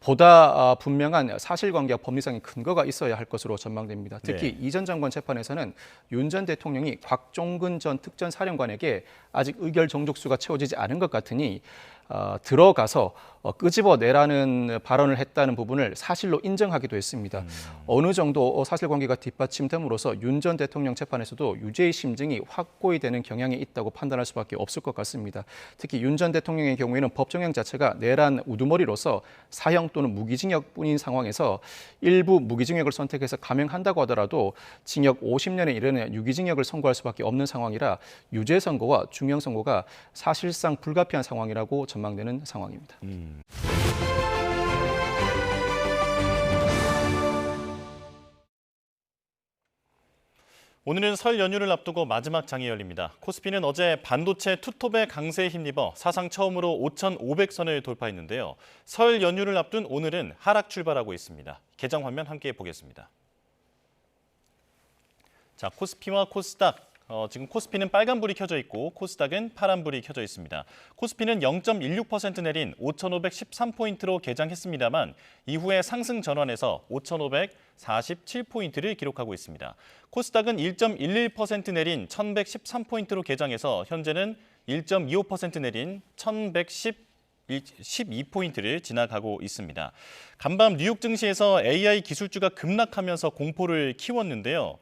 보다 분명한 사실관계와 법리상의 근거가 있어야 할 것으로 전망됩니다. 특히 이 전 장관 재판에서는 윤 전 대통령이 곽종근 전 특전사령관에게 아직 의결 정족수가 채워지지 않은 것 같으니 들어가서 끄집어내라는 발언을 했다는 부분을 사실로 인정하기도 했습니다. 어느 정도 사실관계가 뒷받침됨으로써 윤 전 대통령 재판에서도 유죄의 심증이 확고히 되는 경향이 있다고 판단할 수밖에 없을 것 같습니다. 특히 윤 전 대통령의 경우에는 법정형 자체가 내란 우두머리로서 사형 또는 무기징역뿐인 상황에서 일부 무기징역을 선택해서 감형한다고 하더라도 징역 50년에 이르는 유기징역을 선고할 수밖에 없는 상황이라 유죄 선고와 중형 선고가 사실상 불가피한 상황이라고 전망되는 상황입니다. 오늘은 설 연휴를 앞두고 마지막 장이 열립니다. 코스피는 어제 반도체 투톱의 강세에 힘입어 사상 처음으로 5,500선을 돌파했는데요. 설 연휴를 앞둔 오늘은 하락 출발하고 있습니다. 개장 화면 함께 보겠습니다. 자, 코스피와 코스닥. 지금 코스피는 빨간불이 켜져 있고 코스닥은 파란불이 켜져 있습니다. 코스피는 0.16% 내린 5,513포인트로 개장했습니다만 이후에 상승 전환해서 5,547포인트를 기록하고 있습니다. 코스닥은 1.11% 내린 1,113포인트로 개장해서 현재는 1.25% 내린 1,112포인트를 지나가고 있습니다. 간밤 뉴욕 증시에서 AI 기술주가 급락하면서 공포를 키웠는데요.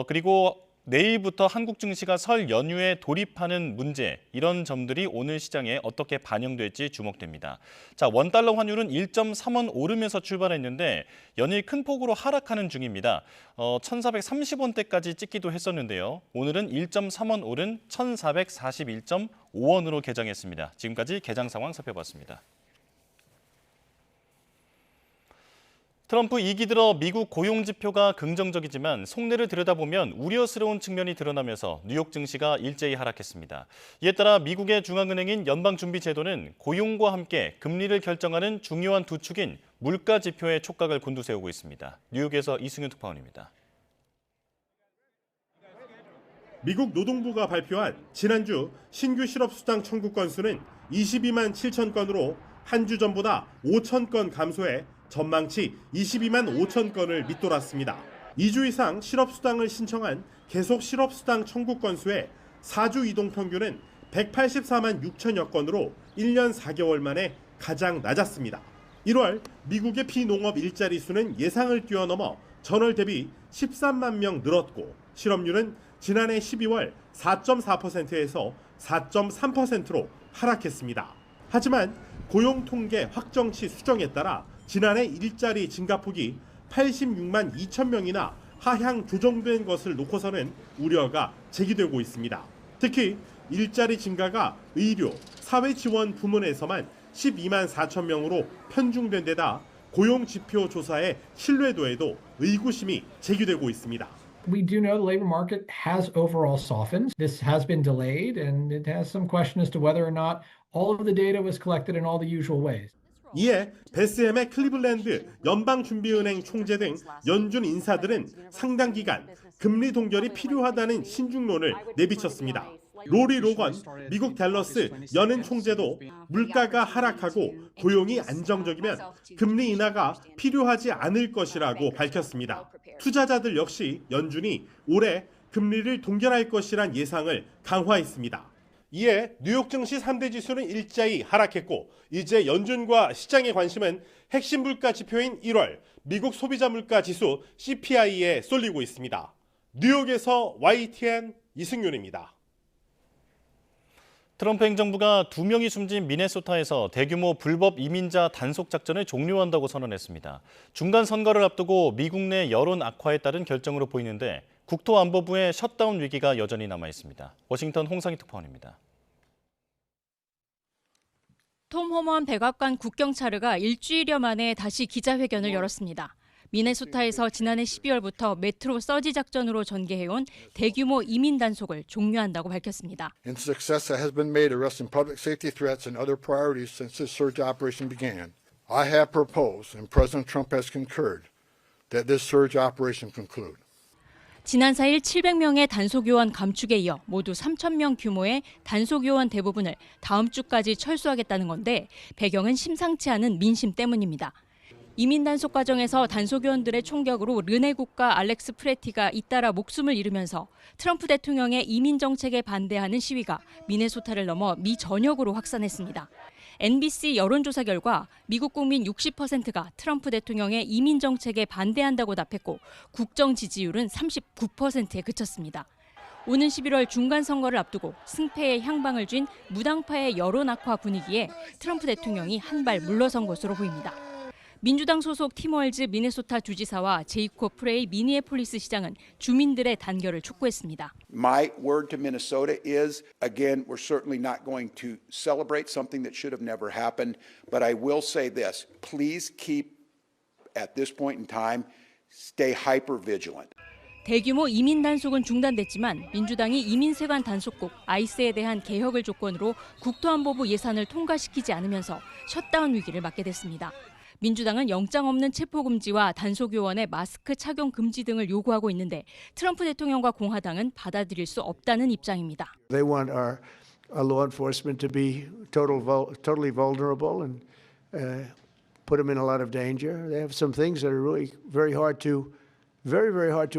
그리고 내일부터 한국 증시가 설 연휴에 돌입하는 문제, 이런 점들이 오늘 시장에 어떻게 반영될지 주목됩니다. 자, 원달러 환율은 1.3원 오르면서 출발했는데 연일 큰 폭으로 하락하는 중입니다. 1,430원대까지 찍기도 했었는데요. 오늘은 1.3원 오른 1,441.5원으로 개장했습니다. 지금까지 개장 상황 살펴봤습니다. 트럼프 2기 들어 미국 고용 지표가 긍정적이지만 속내를 들여다보면 우려스러운 측면이 드러나면서 뉴욕 증시가 일제히 하락했습니다. 이에 따라 미국의 중앙은행인 연방준비제도는 고용과 함께 금리를 결정하는 중요한 두 축인 물가 지표에 촉각을 곤두세우고 있습니다. 뉴욕에서 이승윤 특파원입니다. 미국 노동부가 발표한 지난주 신규 실업수당 청구 건수는 22만 7천 건으로 한 주 전보다 5천 건 감소해 전망치 22만 5천 건을 밑돌았습니다. 2주 이상 실업수당을 신청한 계속 실업수당 청구 건수의 4주 이동 평균은 184만 6천여 건으로 1년 4개월 만에 가장 낮았습니다. 1월 미국의 비농업 일자리 수는 예상을 뛰어넘어 전월 대비 13만 명 늘었고 실업률은 지난해 12월 4.4%에서 4.3%로 하락했습니다. 하지만 고용통계 확정치 수정에 따라 지난해 일자리 증가폭이 86만 2천 명이나 하향 조정된 것을 놓고서는 우려가 제기되고 있습니다. 특히 일자리 증가가 의료, 사회지원 부문에서만 12만 4천 명으로 편중된 데다 고용지표 조사의 신뢰도에도 의구심이 제기되고 있습니다. We do know the labor market has overall softened. This has been delayed and it has some question as to whether or not all of the data was collected in all the usual ways. 이에 베스햄의 클리블랜드 연방준비은행 총재 등 연준 인사들은 상당 기간 금리 동결이 필요하다는 신중론을 내비쳤습니다. 로리 로건 미국 댈러스 연은 총재도 물가가 하락하고 고용이 안정적이면 금리 인하가 필요하지 않을 것이라고 밝혔습니다. 투자자들 역시 연준이 올해 금리를 동결할 것이란 예상을 강화했습니다. 이에 뉴욕 증시 3대 지수는 일자히 하락했고 이제 연준과 시장의 관심은 핵심 물가 지표인 1월 미국 소비자 물가 지수 CPI에 쏠리고 있습니다. 뉴욕에서 YTN 이승윤입니다. 트럼프 행정부가 2명이 숨진 미네소타에서 대규모 불법 이민자 단속 작전을 종료한다고 선언했습니다. 중간 선거를 앞두고 미국 내 여론 악화에 따른 결정으로 보이는데 국토안보부의 셧다운 위기가 여전히 남아 있습니다. 워싱턴 홍상희 특파원입니다. 톰 호먼 백악관 국경차르가 일주일여 만에 다시 기자회견을 열었습니다. 미네소타에서 지난해 12월부터 메트로 서지 작전으로 전개해온 대규모 이민 단속을 종료한다고 밝혔습니다. In success has been made arresting public safety threats and other priorities since this surge operation began. I have proposed and President Trump has concurred that this surge operation conclude. 지난 4일 700명의 단속요원 감축에 이어 모두 3,000명 규모의 단속요원 대부분을 다음 주까지 철수하겠다는 건데 배경은 심상치 않은 민심 때문입니다. 이민 단속 과정에서 단속요원들의 총격으로 르네 국가 알렉스 프레티가 잇따라 목숨을 잃으면서 트럼프 대통령의 이민 정책에 반대하는 시위가 미네소타를 넘어 미 전역으로 확산했습니다. NBC 여론조사 결과 미국 국민 60%가 트럼프 대통령의 이민 정책에 반대한다고 답했고 국정 지지율은 39%에 그쳤습니다. 오는 11월 중간 선거를 앞두고 승패에 향방을 쥔 무당파의 여론 악화 분위기에 트럼프 대통령이 한 발 물러선 것으로 보입니다. 민주당 소속 팀 월즈 미네소타 주지사와 제이콥 프레이 미니애폴리스 시장은 주민들의 단결을 촉구했습니다. My word to Minnesota is, again, we're certainly not going to celebrate something that should have never happened, but I will say this, please keep, at this point in time, stay hyper vigilant. 대규모 이민 단속은 중단됐지만 민주당이 이민세관 단속국 아이스에 대한 개혁을 조건으로 국토안보부 예산을 통과시키지 않으면서 셧다운 위기를 맞게 됐습니다. 민주당은 영장 없는 체포 금지와 단속요원의 마스크 착용 금지 등을 요구하고 있는데 트럼프 대통령과 공화당은 받아들일 수 없다는 입장입니다. They want our law enforcement to be totally vulnerable and put them in a lot of danger. They have some things that are really very hard to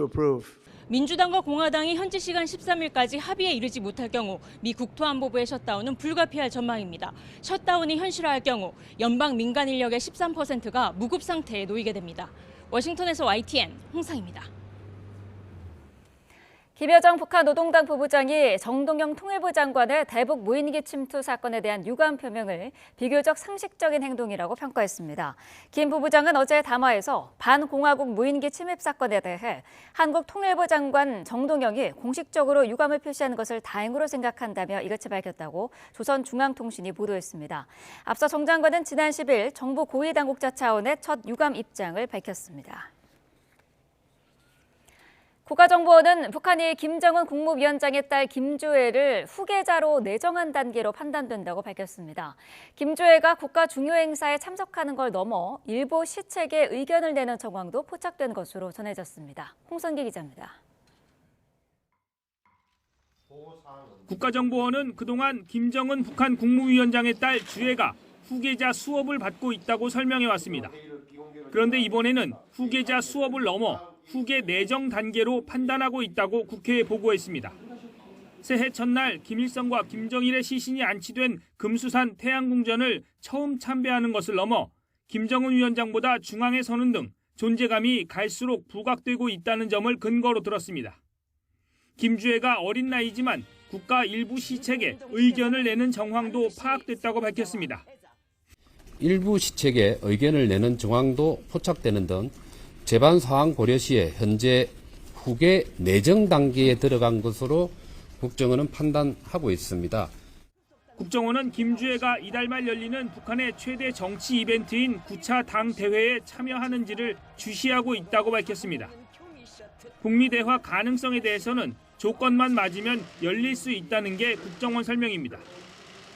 approve. 민주당과 공화당이 현지 시간 13일까지 합의에 이르지 못할 경우 미 국토안보부의 셧다운은 불가피할 전망입니다. 셧다운이 현실화할 경우 연방 민간 인력의 13%가 무급 상태에 놓이게 됩니다. 워싱턴에서 YTN 홍상입니다. 김여정 북한 노동당 부부장이 정동영 통일부 장관의 대북 무인기 침투 사건에 대한 유감 표명을 비교적 상식적인 행동이라고 평가했습니다. 김 부부장은 어제 담화에서 반공화국 무인기 침입 사건에 대해 한국 통일부 장관 정동영이 공식적으로 유감을 표시한 것을 다행으로 생각한다며 이같이 밝혔다고 조선중앙통신이 보도했습니다. 앞서 정 장관은 지난 10일 정부 고위당국자 차원의 첫 유감 입장을 밝혔습니다. 국가정보원은 북한이 김정은 국무위원장의 딸 김주애를 후계자로 내정한 단계로 판단된다고 밝혔습니다. 김주애가 국가 중요 행사에 참석하는 걸 넘어 일부 시책에 의견을 내는 정황도 포착된 것으로 전해졌습니다. 홍선기 기자입니다. 국가정보원은 그동안 김정은 북한 국무위원장의 딸 주애가 후계자 수업을 받고 있다고 설명해왔습니다. 그런데 이번에는 후계자 수업을 넘어 후계 내정 단계로 판단하고 있다고 국회에 보고했습니다. 새해 첫날 김일성과 김정일의 시신이 안치된 금수산 태양궁전을 처음 참배하는 것을 넘어 김정은 위원장보다 중앙에 서는 등 존재감이 갈수록 부각되고 있다는 점을 근거로 들었습니다. 김주애가 어린 나이지만 국가 일부 시책에 의견을 내는 정황도 파악됐다고 밝혔습니다. 일부 시책에 의견을 내는 정황도 포착되는 등 재반 사항 고려 시에 현재 후계 내정 단계에 들어간 것으로 국정원은 판단하고 있습니다. 국정원은 김주애가 이달 말 열리는 북한의 최대 정치 이벤트인 9차 당 대회에 참여하는지를 주시하고 있다고 밝혔습니다. 북미 대화 가능성에 대해서는 조건만 맞으면 열릴 수 있다는 게 국정원 설명입니다.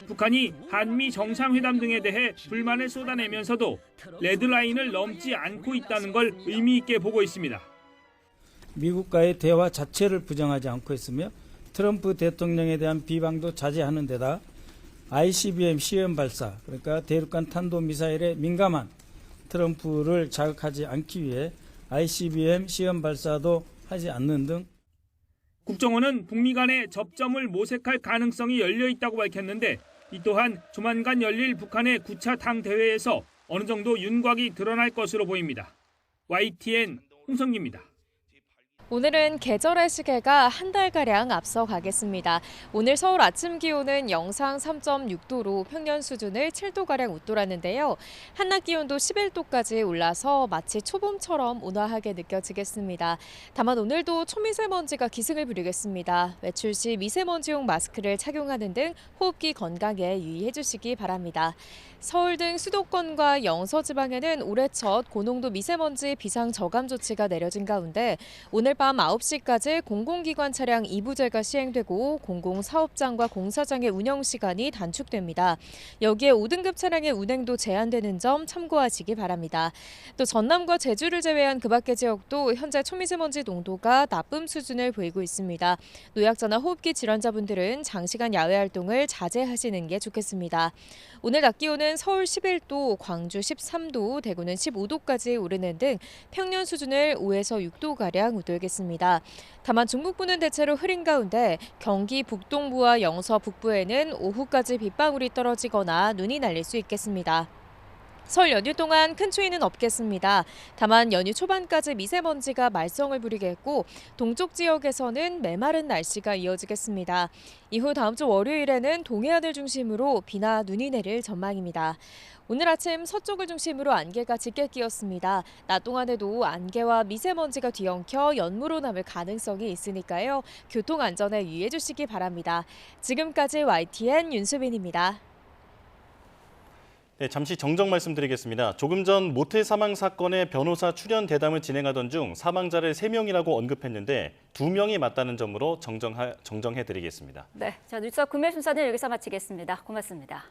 북한이 한미 정상회담 등에 대해 불만을 쏟아내면서도 레드라인을 넘지 않고 있다는 걸 의미 있게 보고 있습니다. 미국과의 대화 자체를 부정하지 않고 있으며 트럼프 대통령에 대한 비방도 자제하는 데다 ICBM 시험 발사, 그러니까 대륙간 탄도미사일에 민감한 트럼프를 자극하지 않기 위해 ICBM 시험 발사도 하지 않는 등 국정원은 북미 간의 접점을 모색할 가능성이 열려 있다고 밝혔는데 이 또한 조만간 열릴 북한의 9차 당 대회에서 어느 정도 윤곽이 드러날 것으로 보입니다. YTN 홍성기입니다. 오늘은 계절의 시계가 한 달가량 앞서가겠습니다. 오늘 서울 아침 기온은 영상 3.6도로 평년 수준을 7도가량 웃돌았는데요. 한낮 기온도 11도까지 올라서 마치 초봄처럼 온화하게 느껴지겠습니다. 다만 오늘도 초미세먼지가 기승을 부리겠습니다. 외출 시 미세먼지용 마스크를 착용하는 등 호흡기 건강에 유의해 주시기 바랍니다. 서울 등 수도권과 영서지방에는 올해 첫 고농도 미세먼지 비상 저감 조치가 내려진 가운데 오늘 밤 9시까지 공공기관 차량 2부제가 시행되고 공공사업장과 공사장의 운영 시간이 단축됩니다. 여기에 5등급 차량의 운행도 제한되는 점 참고하시기 바랍니다. 또 전남과 제주를 제외한 그 밖의 지역도 현재 초미세먼지 농도가 나쁨 수준을 보이고 있습니다. 노약자나 호흡기 질환자분들은 장시간 야외 활동을 자제하시는 게 좋겠습니다. 오늘 낮 기온은 서울 11도, 광주 13도, 대구는 15도까지 오르는 등 평년 수준을 5에서 6도가량 웃돌겠습니다. 다만 중북부는 대체로 흐린 가운데 경기 북동부와 영서 북부에는 오후까지 빗방울이 떨어지거나 눈이 날릴 수 있겠습니다. 설 연휴 동안 큰 추위는 없겠습니다. 다만 연휴 초반까지 미세먼지가 말썽을 부리겠고 동쪽 지역에서는 메마른 날씨가 이어지겠습니다. 이후 다음 주 월요일에는 동해안을 중심으로 비나 눈이 내릴 전망입니다. 오늘 아침 서쪽을 중심으로 안개가 짙게 끼었습니다. 낮 동안에도 안개와 미세먼지가 뒤엉켜 연무로 남을 가능성이 있으니까요. 교통 안전에 유의해 주시기 바랍니다. 지금까지 YTN 윤수빈입니다. 네, 잠시 정정 말씀드리겠습니다. 조금 전 모태 사망 사건의 변호사 출연 대담을 진행하던 중 사망자를 3명이라고 언급했는데 2명이 맞다는 점으로 정정해드리겠습니다. 네, 자 뉴스 구매 순서는 여기서 마치겠습니다. 고맙습니다.